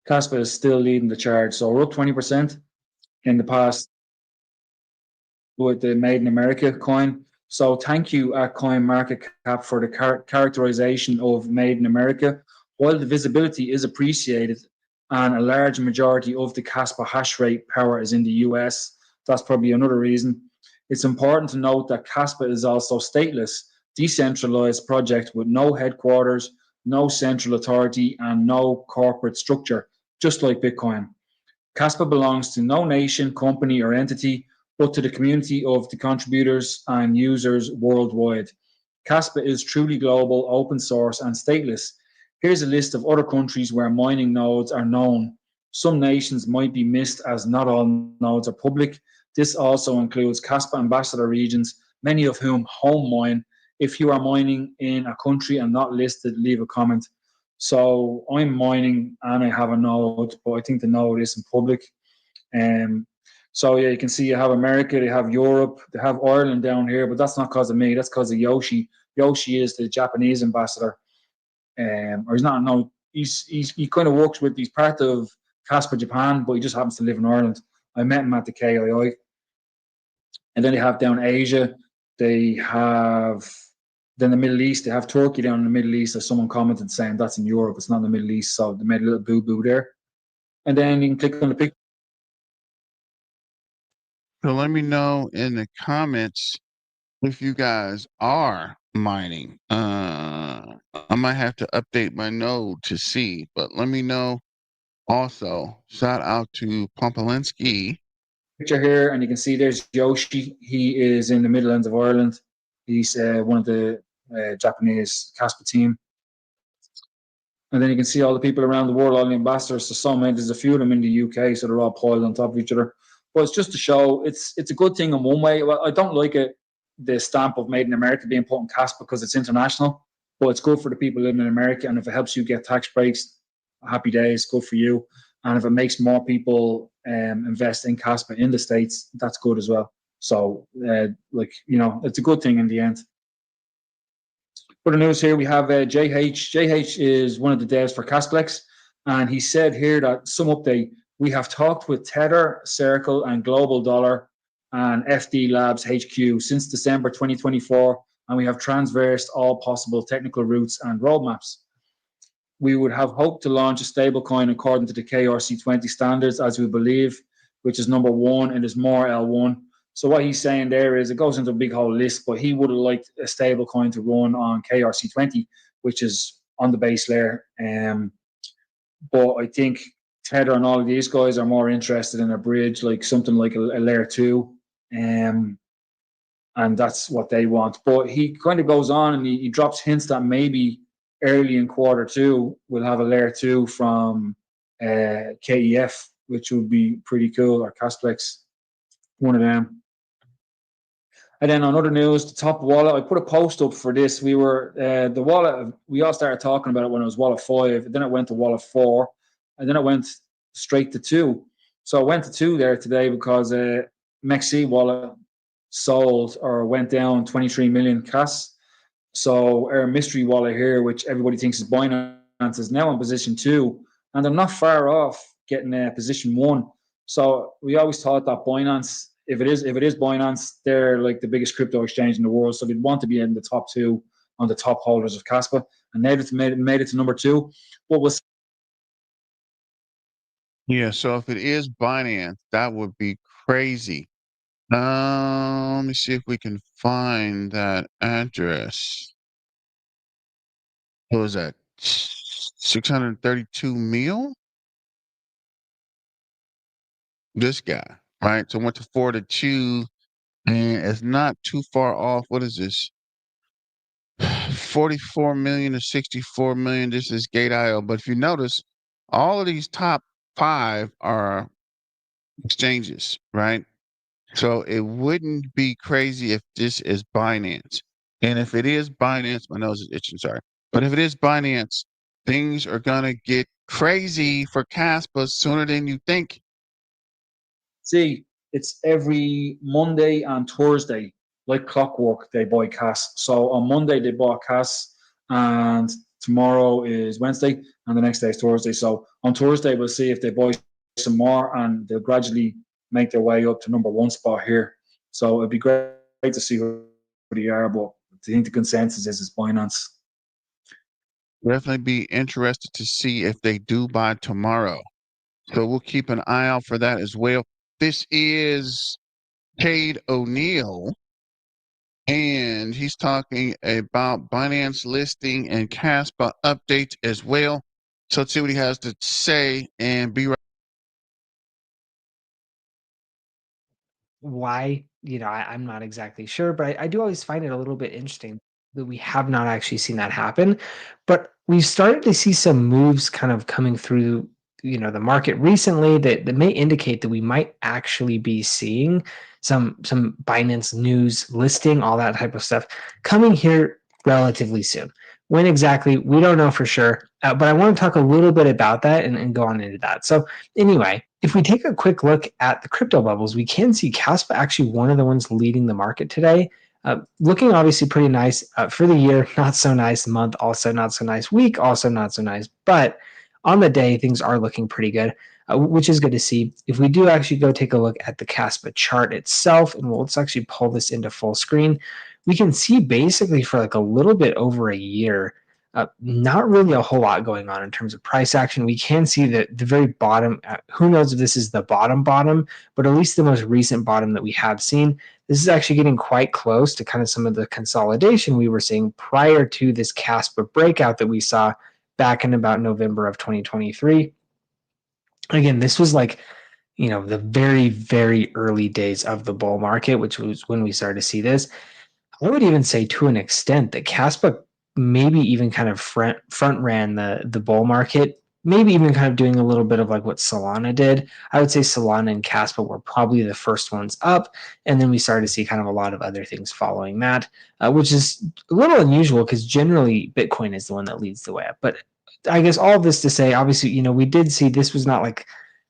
Kaspa is still leading the charge. So we're up 20% in the past with the Made in America coin. So thank you at CoinMarketCap for the characterization of Made in America. While the visibility is appreciated and a large majority of the Kaspa hash rate power is in the US, that's probably another reason. It's important to note that Kaspa is also stateless, decentralized project with no headquarters, no central authority, and no corporate structure, just like Bitcoin. Kaspa belongs to no nation, company, or entity, but to the community of the contributors and users worldwide. Kaspa is truly global, open source, and stateless. Here's a list of other countries where mining nodes are known. Some nations might be missed as not all nodes are public. This also includes Kaspa ambassador regions, many of whom home mine. If you are mining in a country and not listed, leave a comment. So I'm mining and I have a node, but I think the node isn't public. So yeah, you can see you have America, they have Europe, they have Ireland down here, but that's not because of me, that's because of Yoshi. Yoshi is the Japanese ambassador. Or he's not, no, he kind of works with, he's part of Kaspa Japan, but he just happens to live in Ireland. I met him at the KII. And then they have down Asia, they have then the Middle East, they have Turkey down in the Middle East, as someone commented saying that's in Europe, it's not in the Middle East, so they made a little boo-boo there. And then you can click on the picture. So let me know in the comments if you guys are mining. I might have to update my node to see, but let me know. Also, shout out to Pompalinski. Picture here, and you can see there's Yoshi. He is in the Midlands of Ireland. He's one of the Japanese Kaspa team. And then you can see all the people around the world, all the ambassadors. So some, there's a few of them in the UK, so they're all piled on top of each other. But it's just to show it's a good thing in one way. Well, I don't like it, the stamp of Made in America being put on Kaspa because it's international, but it's good for the people living in America. And if it helps you get tax breaks, happy days, good for you. And if it makes more people invest in Kaspa in the States, that's good as well. So, it's a good thing in the end. For the news here, we have JH. JH is one of the devs for Kasplex, and he said here that some update, we have talked with Tether, Circle, and Global Dollar and FD Labs HQ since December 2024, and we have transversed all possible technical routes and roadmaps. We would have hoped to launch a stablecoin according to the KRC20 standards, as we believe, which is number one, and there's more L1. So what he's saying there is it goes into a big whole list, but he would have liked a stable coin to run on KRC20, which is on the base layer. But I think Tether and all of these guys are more interested in a bridge, like something like a layer 2. And that's what they want. But he kind of goes on and he drops hints that maybe early in Q2 we'll have a layer 2 from KEF, which would be pretty cool, or Kasplex, one of them. And then on other news, the top wallet, I put a post up for this. We were, the wallet, we all started talking about it when it was wallet 5, then it went to wallet 4, and then it went straight to 2. So I went to 2 there today because MEXC wallet sold or went down 23 million Kas. So our mystery wallet here, which everybody thinks is Binance, is now in position 2, and they're not far off getting position 1. So we always thought that Binance, if it is Binance, they're like the biggest crypto exchange in the world, so they'd want to be in the top 2 on the top holders of Kaspa, and they've made it to number 2. What was So if it is Binance, that would be crazy. Let me see if we can find that address. What was that? 632 mil? This guy, right? So went to 4 to 2, and it's not too far off. What is this? 44 million to 64 million. This is Gate.io. But if you notice, all of these top 5 are exchanges, right? So it wouldn't be crazy if this is Binance. And if it is Binance, my nose is itching, sorry. But if it is Binance, things are going to get crazy for Kaspa sooner than you think. See, it's every Monday and Thursday, like clockwork, they buy Kas. So on Monday, they bought Kas, and tomorrow is Wednesday, and the next day is Thursday. So on Thursday, we'll see if they buy some more, and they'll gradually make their way up to number 1 spot here. So it'd be great to see who they are, but I think the consensus is Binance. Definitely be interested to see if they do by tomorrow. So we'll keep an eye out for that as well. This is Cade O'Neill, and he's talking about Binance listing and Kaspa updates as well. So let's see what he has to say, and be right. Why, I'm not exactly sure, but I do always find it a little bit interesting that we have not actually seen that happen. But we've started to see some moves kind of coming through, the market recently that may indicate that we might actually be seeing some Binance news listing, all that type of stuff coming here relatively soon. When exactly, we don't know for sure, but I want to talk a little bit about that and go on into that. So anyway, if we take a quick look at the crypto bubbles, we can see Kaspa actually one of the ones leading the market today. Looking obviously pretty nice for the year, not so nice month, also not so nice week, also not so nice. But on the day, things are looking pretty good, which is good to see. If we do actually go take a look at the Kaspa chart itself, and let's actually pull this into full screen, we can see basically for like a little bit over a year, not really a whole lot going on in terms of price action. We can see that the very bottom, who knows if this is the bottom, but at least the most recent bottom that we have seen, this is actually getting quite close to kind of some of the consolidation we were seeing prior to this Kaspa breakout that we saw back in about November of 2023. Again, this was like, the very, very early days of the bull market, which was when we started to see this. I would even say to an extent that Kaspa maybe even kind of front ran the bull market, maybe even kind of doing a little bit of like what Solana did. I would say Solana and Kaspa were probably the first ones up, and then we started to see kind of a lot of other things following that, which is a little unusual because generally Bitcoin is the one that leads the way up. But I guess all of this to say, obviously, we did see this was not like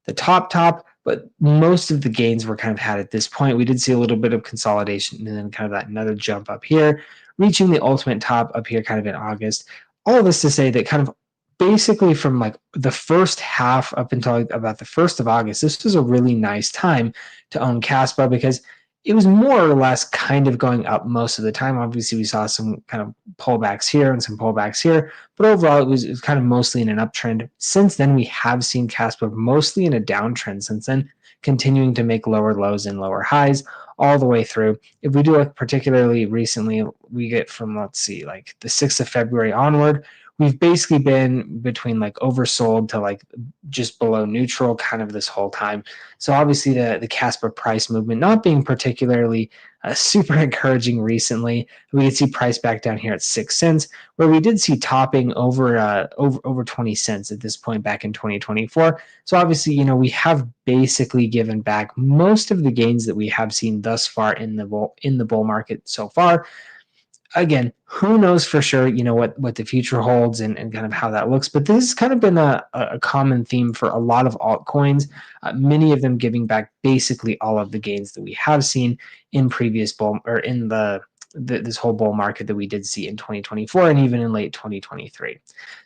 the top, but most of the gains were kind of had at this point. We did see a little bit of consolidation and then kind of that another jump up here, reaching the ultimate top up here kind of in August. All of this to say that kind of basically from like the first half up until about the 1st of August, this was a really nice time to own Kaspa because it was more or less kind of going up most of the time. Obviously, we saw some kind of pullbacks here and some pullbacks here, but overall, it was kind of mostly in an uptrend. Since then, we have seen Kaspa mostly in a downtrend since then, continuing to make lower lows and lower highs all the way through. If we do look particularly recently, we get from, let's see, like the 6th of February onward, we've basically been between like oversold to like just below neutral kind of this whole time. So obviously the Kaspa price movement not being particularly super encouraging recently. We could see price back down here at 6 cents, where we did see topping over 20 cents at this point back in 2024. So obviously, we have basically given back most of the gains that we have seen thus far in the bull market so far. Again, who knows for sure, what the future holds and kind of how that looks. But this has kind of been a common theme for a lot of altcoins, many of them giving back basically all of the gains that we have seen in previous bull or in this whole bull market that we did see in 2024 and even in late 2023.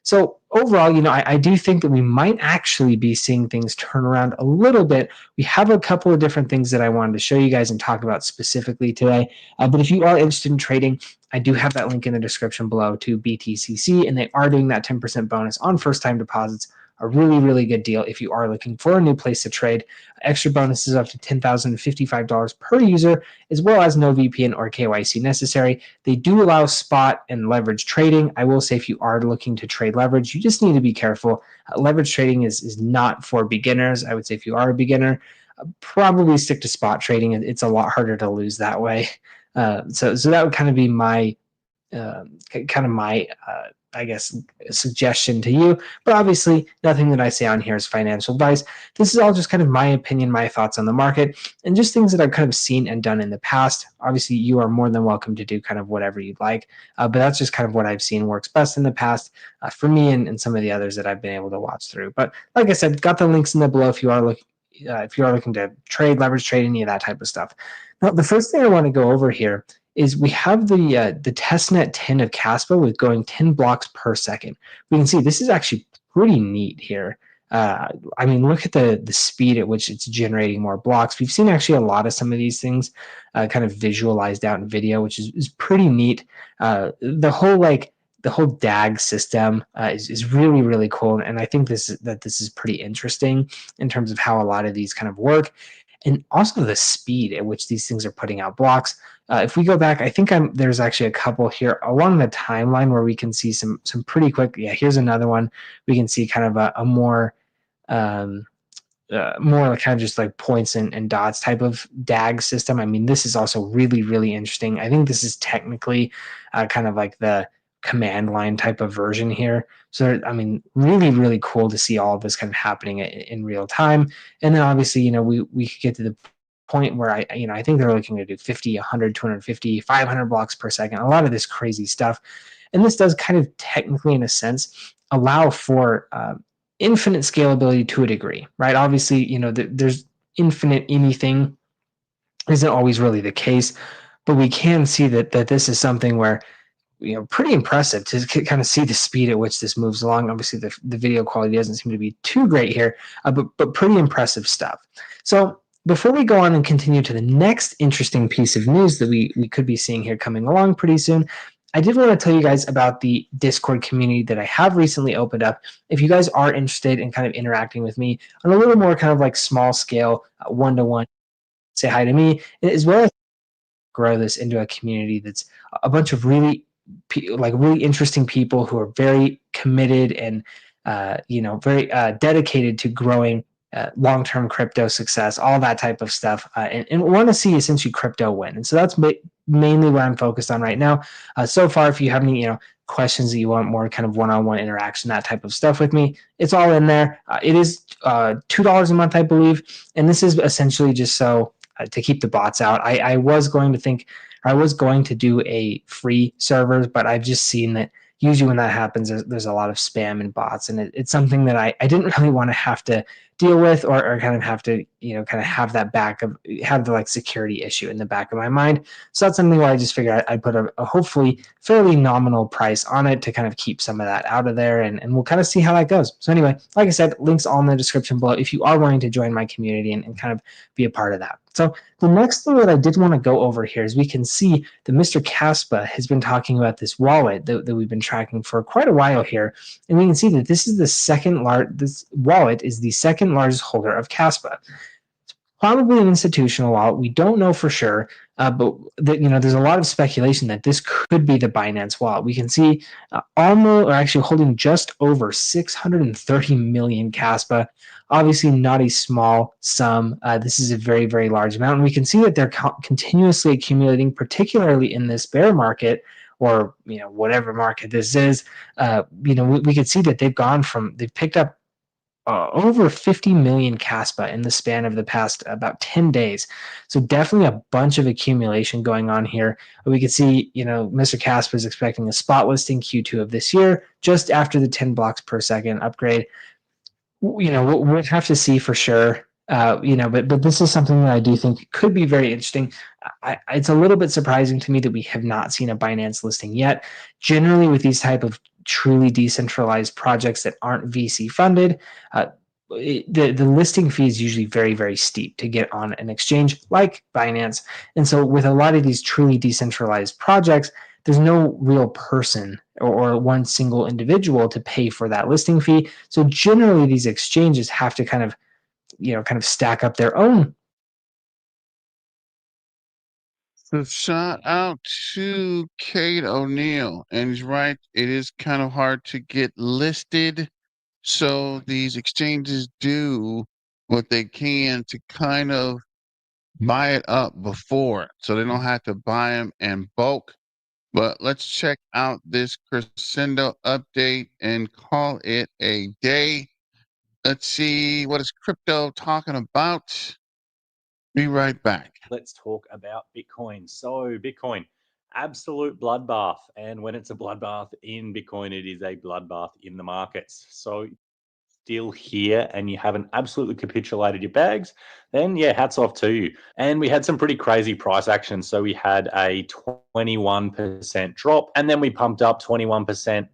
So overall, I do think that we might actually be seeing things turn around a little bit. We have a couple of different things that I wanted to show you guys and talk about specifically today. But if you are interested in trading, I do have that link in the description below to BTCC, and they are doing that 10% bonus on first-time deposits. A really, really good deal if you are looking for a new place to trade. Extra bonuses up to $10,055 per user, as well as no VPN or KYC necessary. They do allow spot and leverage trading. I will say if you are looking to trade leverage, you just need to be careful. Leverage trading is not for beginners. I would say if you are a beginner, probably stick to spot trading. It's a lot harder to lose that way. So that would kind of be my I guess, suggestion to you. But obviously, nothing that I say on here is financial advice. This is all just kind of my opinion, my thoughts on the market, and just things that I've kind of seen and done in the past. Obviously, you are more than welcome to do kind of whatever you'd like. But that's just kind of what I've seen works best in the past for me and some of the others that I've been able to watch through. But like I said, got the links in the below if you are looking to trade, leverage trade, any of that type of stuff. Now, the first thing I want to go over here is we have the testnet 10 of Kaspa with going 10 blocks per second. We can see this is actually pretty neat here. I mean, look at the speed at which it's generating more blocks. We've seen actually a lot of some of these things kind of visualized out in video, which is pretty neat. The whole DAG system is really, really cool. And I think this is pretty interesting in terms of how a lot of these kind of work. And also the speed at which these things are putting out blocks. If we go back, I think there's actually a couple here along the timeline where we can see some pretty quick. Yeah, here's another one. We can see kind of a more kind of just like points and dots type of DAG system. I mean, this is also really, really interesting. I think this is technically kind of like the command line type of version here. So, I mean, really, really cool to see all of this kind of happening in real time. And then obviously, we could get to the point where I think they're looking to do 50, 100, 250, 500 blocks per second, a lot of this crazy stuff. And this does kind of technically, in a sense, allow for infinite scalability to a degree, right? Obviously, there's infinite anything isn't always really the case, but we can see that this is something where pretty impressive to kind of see the speed at which this moves along. Obviously, the video quality doesn't seem to be too great here, but pretty impressive stuff. So before we go on and continue to the next interesting piece of news that we could be seeing here coming along pretty soon, I did want to tell you guys about the Discord community that I have recently opened up. If you guys are interested in kind of interacting with me on a little more kind of like small scale, one-to-one, say hi to me, as well as grow this into a community that's a bunch of really interesting people who are very committed and very dedicated to growing long-term crypto success, all that type of stuff, and want to see essentially crypto win. And so that's mainly what I'm focused on right now. So far, if you have any, questions that you want more kind of one-on-one interaction, that type of stuff with me, it's all in there. It is $2 a month, I believe, and this is essentially just so to keep the bots out. I was going to do a free server, but I've just seen that usually when that happens, there's a lot of spam and bots, and it's something that I didn't really want to have to deal with or kind of have to, kind of have the like security issue in the back of my mind. So that's something where I just figured I'd put a hopefully fairly nominal price on it to kind of keep some of that out of there, and we'll kind of see how that goes. So anyway, like I said, links all in the description below if you are wanting to join my community and kind of be a part of that. So the next thing that I did want to go over here is we can see that Mr. Kaspa has been talking about this wallet that we've been tracking for quite a while here. And we can see that this wallet is the second largest holder of Kaspa. It's probably an institutional wallet. We don't know for sure, but there's a lot of speculation that this could be the Binance wallet. We can see holding just over 630 million Kaspa. Obviously not a small sum. This is a very, very large amount. And we can see that they're continuously accumulating, particularly in this bear market, or whatever market this is. We can see that they've picked up over 50 million Kaspa in the span of the past about 10 days. So definitely a bunch of accumulation going on here. We can see, Mr. Kaspa is expecting a spot listing Q2 of this year, just after the 10 blocks per second upgrade. We'll have to see for sure. But this is something that I do think could be very interesting. It's a little bit surprising to me that we have not seen a Binance listing yet. Generally, with these type of truly decentralized projects that aren't VC funded, the listing fee is usually very, very steep to get on an exchange like Binance. And so with a lot of these truly decentralized projects, there's no real person or one single individual to pay for that listing fee. So generally, these exchanges have to kind of stack up their own. So shout out to Kate O'Neill, and he's right. It is kind of hard to get listed. So these exchanges do what they can to kind of buy it up before, so they don't have to buy them in bulk. But let's check out this crescendo update and call it a day. Let's see, what is crypto talking about? Be right back. Let's talk about Bitcoin. So Bitcoin, absolute bloodbath. And when it's a bloodbath in Bitcoin, it is a bloodbath in the markets. So still here and you haven't absolutely capitulated your bags, then yeah, hats off to you. And we had some pretty crazy price action. So we had a 21% drop, and then we pumped up 21%.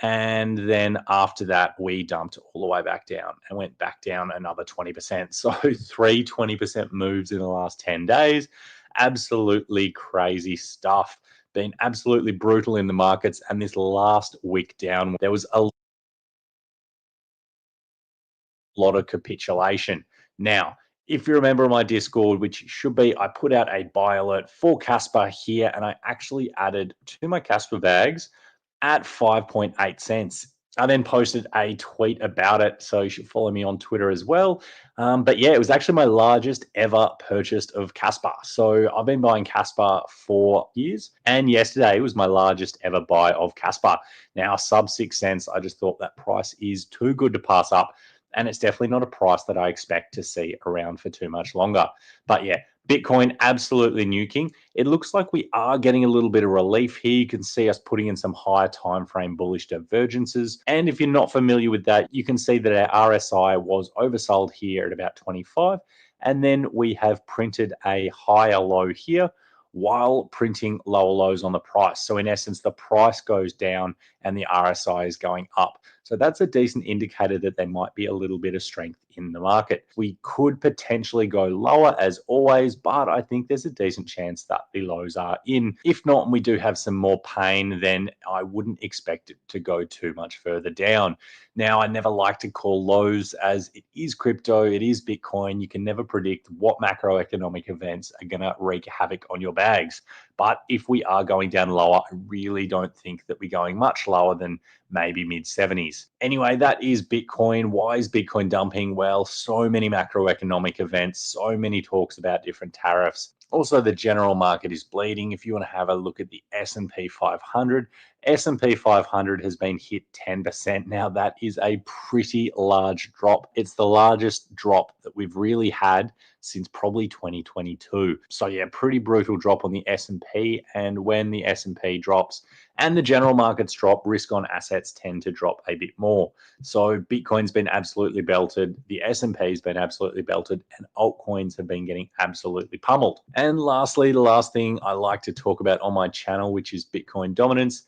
And then after that, we dumped all the way back down and went back down another 20%. So 20% moves in the last 10 days. Absolutely crazy stuff. Been absolutely brutal in the markets. And this last week down, there was a lot of capitulation. Now, if you remember my Discord, which should be, I put out a buy alert for Kaspa here, and I actually added to my Kaspa bags at 5.8 cents. I then posted a tweet about it, so you should follow me on Twitter as well. But yeah, it was actually my largest ever purchase of Kaspa. So I've been buying Kaspa for years, and yesterday was my largest ever buy of Kaspa. Now, sub 6 cents, I just thought that price is too good to pass up, and it's definitely not a price that I expect to see around for too much longer. But yeah, Bitcoin absolutely nuking. It looks like we are getting a little bit of relief here. You can see us putting in some higher time frame bullish divergences. And if you're not familiar with that, you can see that our RSI was oversold here at about 25. And then we have printed a higher low here while printing lower lows on the price. So in essence, the price goes down and the RSI is going up. So that's a decent indicator that there might be a little bit of strength in the market. We could potentially go lower as always, but I think there's a decent chance that the lows are in. If not, and we do have some more pain, then I wouldn't expect it to go too much further down. Now, I never like to call lows, as it is crypto, it is Bitcoin. You can never predict what macroeconomic events are going to wreak havoc on your bags. But if we are going down lower, I really don't think that we're going much lower than maybe mid 70s. Anyway, that is Bitcoin. Why is Bitcoin dumping? Well, so many macroeconomic events, so many talks about different tariffs. Also, the general market is bleeding. If you want to have a look at the S&P 500, S&P 500 has been hit 10%. Now, that is a pretty large drop. It's the largest drop that we've really had since probably 2022. So yeah, pretty brutal drop on the S&P. And when the S&P drops and the general markets drop, risk on assets tend to drop a bit more. So Bitcoin's been absolutely belted, the S&P's been absolutely belted, and altcoins have been getting absolutely pummeled. And lastly, the last thing I like to talk about on my channel, which is Bitcoin dominance.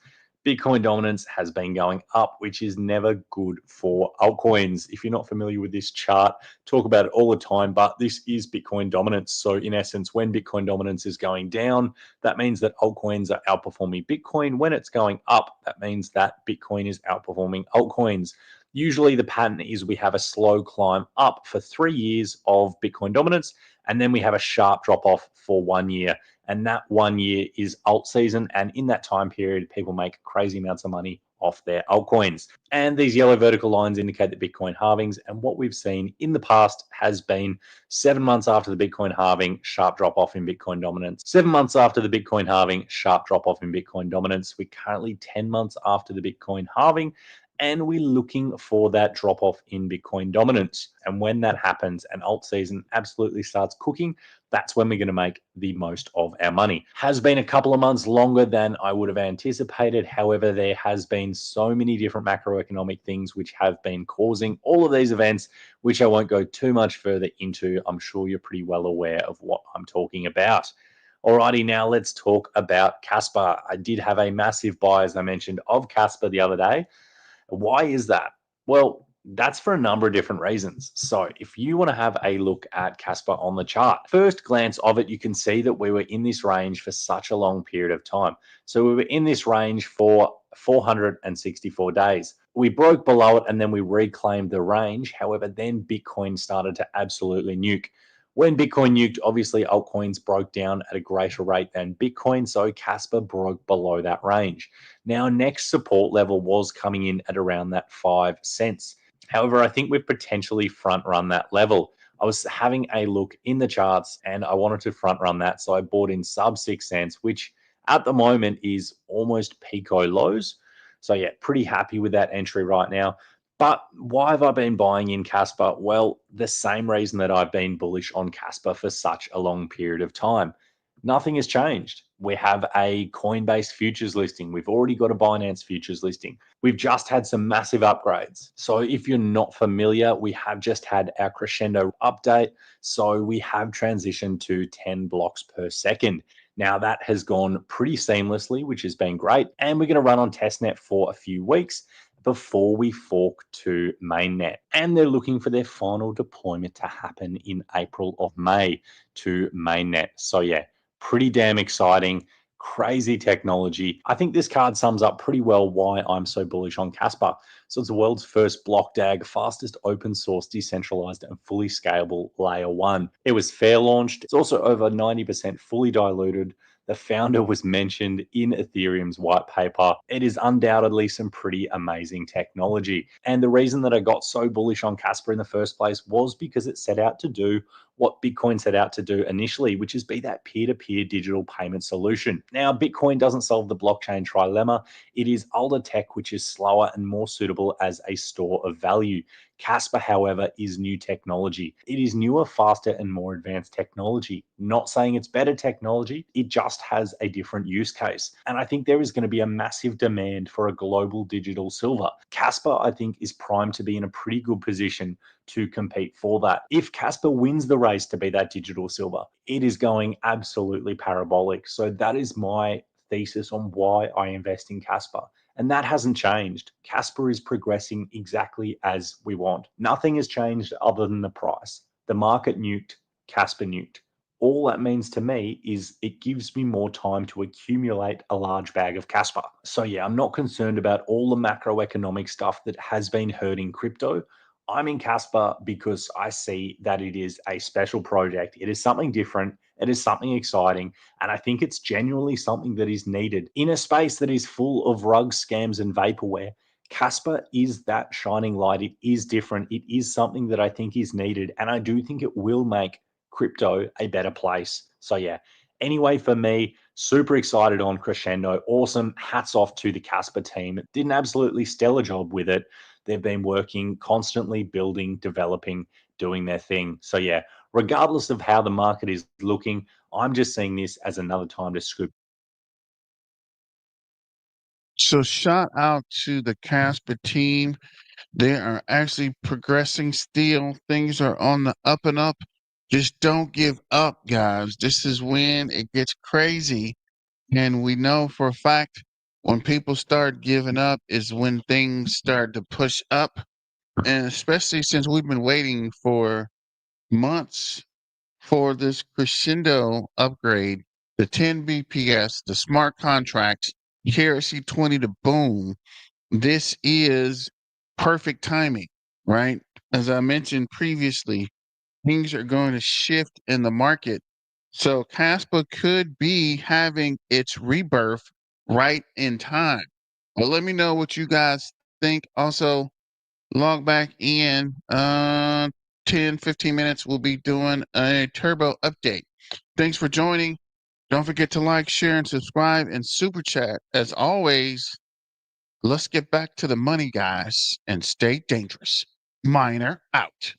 Bitcoin dominance has been going up, which is never good for altcoins. If you're not familiar with this chart, talk about it all the time, but this is Bitcoin dominance. So in essence, when Bitcoin dominance is going down, that means that altcoins are outperforming Bitcoin. When it's going up, that means that Bitcoin is outperforming altcoins. Usually the pattern is we have a slow climb up for 3 years of Bitcoin dominance, and then we have a sharp drop off for 1 year. And that 1 year is alt season. And in that time period, people make crazy amounts of money off their altcoins. And these yellow vertical lines indicate the Bitcoin halvings. And what we've seen in the past has been 7 months after the Bitcoin halving, sharp drop off in Bitcoin dominance. 7 months after the Bitcoin halving, sharp drop off in Bitcoin dominance. We're currently 10 months after the Bitcoin halving, and we're looking for that drop off in Bitcoin dominance. And when that happens and alt season absolutely starts cooking, that's when we're going to make the most of our money. Has been a couple of months longer than I would have anticipated. However, there has been so many different macroeconomic things which have been causing all of these events, which I won't go too much further into. I'm sure you're pretty well aware of what I'm talking about. Alrighty, now let's talk about Kaspa. I did have a massive buy, as I mentioned, of Kaspa the other day. Why is that? Well, that's for a number of different reasons. So if you want to have a look at Kaspa on the chart, first glance of it, you can see that we were in this range for such a long period of time. So we were in this range for 464 days. We broke below it and then we reclaimed the range. However, then Bitcoin started to absolutely nuke. When Bitcoin nuked, obviously altcoins broke down at a greater rate than Bitcoin, so Kaspa broke below that range. Now, next support level was coming in at around that 5 cents. However, I think we've potentially front run that level. I was having a look in the charts and I wanted to front run that, so I bought in sub 6 cents, which at the moment is almost Pico lows. So yeah, pretty happy with that entry right now. But why have I been buying in Kaspa? Well, the same reason that I've been bullish on Kaspa for such a long period of time. Nothing has changed. We have a Coinbase futures listing. We've already got a Binance futures listing. We've just had some massive upgrades. So if you're not familiar, we have just had our crescendo update. So we have transitioned to 10 blocks per second. Now that has gone pretty seamlessly, which has been great. And we're going to run on testnet for a few weeks before we fork to mainnet. And they're looking for their final deployment to happen in April of May to mainnet. So yeah, pretty damn exciting, crazy technology. I think this card sums up pretty well why I'm so bullish on Kaspa. So it's the world's first block DAG, fastest open source, decentralized and fully scalable layer 1. It was fair launched. It's also over 90% fully diluted. The founder was mentioned in Ethereum's white paper. It is undoubtedly some pretty amazing technology. And the reason that I got so bullish on Kaspa in the first place was because it set out to do what Bitcoin set out to do initially, which is be that peer-to-peer digital payment solution. Now, Bitcoin doesn't solve the blockchain trilemma. It is older tech, which is slower and more suitable as a store of value. Kaspa, however, is new technology. It is newer, faster, and more advanced technology. Not saying it's better technology, it just has a different use case. And I think there is going to be a massive demand for a global digital silver. Kaspa, I think, is primed to be in a pretty good position to compete for that. If Kaspa wins the race to be that digital silver, it is going absolutely parabolic. So that is my thesis on why I invest in Kaspa. And that hasn't changed. Kaspa is progressing exactly as we want. Nothing has changed other than the price. The market nuked, Kaspa nuked. All that means to me is it gives me more time to accumulate a large bag of Kaspa. So yeah, I'm not concerned about all the macroeconomic stuff that has been hurting crypto. I'm in Kaspa because I see that it is a special project. It is something different. It is something exciting. And I think it's genuinely something that is needed. In a space that is full of rugs, scams, and vaporware, Kaspa is that shining light. It is different. It is something that I think is needed. And I do think it will make crypto a better place So yeah, anyway, for me, super excited on Crescendo. Awesome. Hats off to the Kaspa team. Did an absolutely stellar job with it. They've been working, constantly building, developing, doing their thing. So yeah, regardless of how the market is looking, I'm just seeing this as another time to scoop. So shout out to the Kaspa team. They are actually progressing still. Things are on the up and up. Just don't give up, guys. This is when it gets crazy. And we know for a fact when people start giving up is when things start to push up. And especially since we've been waiting for months for this crescendo upgrade, the 10 BPS, the smart contracts, KRC 20 to boom. This is perfect timing, right? As I mentioned previously, things are going to shift in the market. So Kaspa could be having its rebirth right in time. Well, let me know what you guys think. Also, log back in 10, 15 minutes. We'll be doing a turbo update. Thanks for joining. Don't forget to like, share, and subscribe and super chat. As always, let's get back to the money, guys, and stay dangerous. Miner out.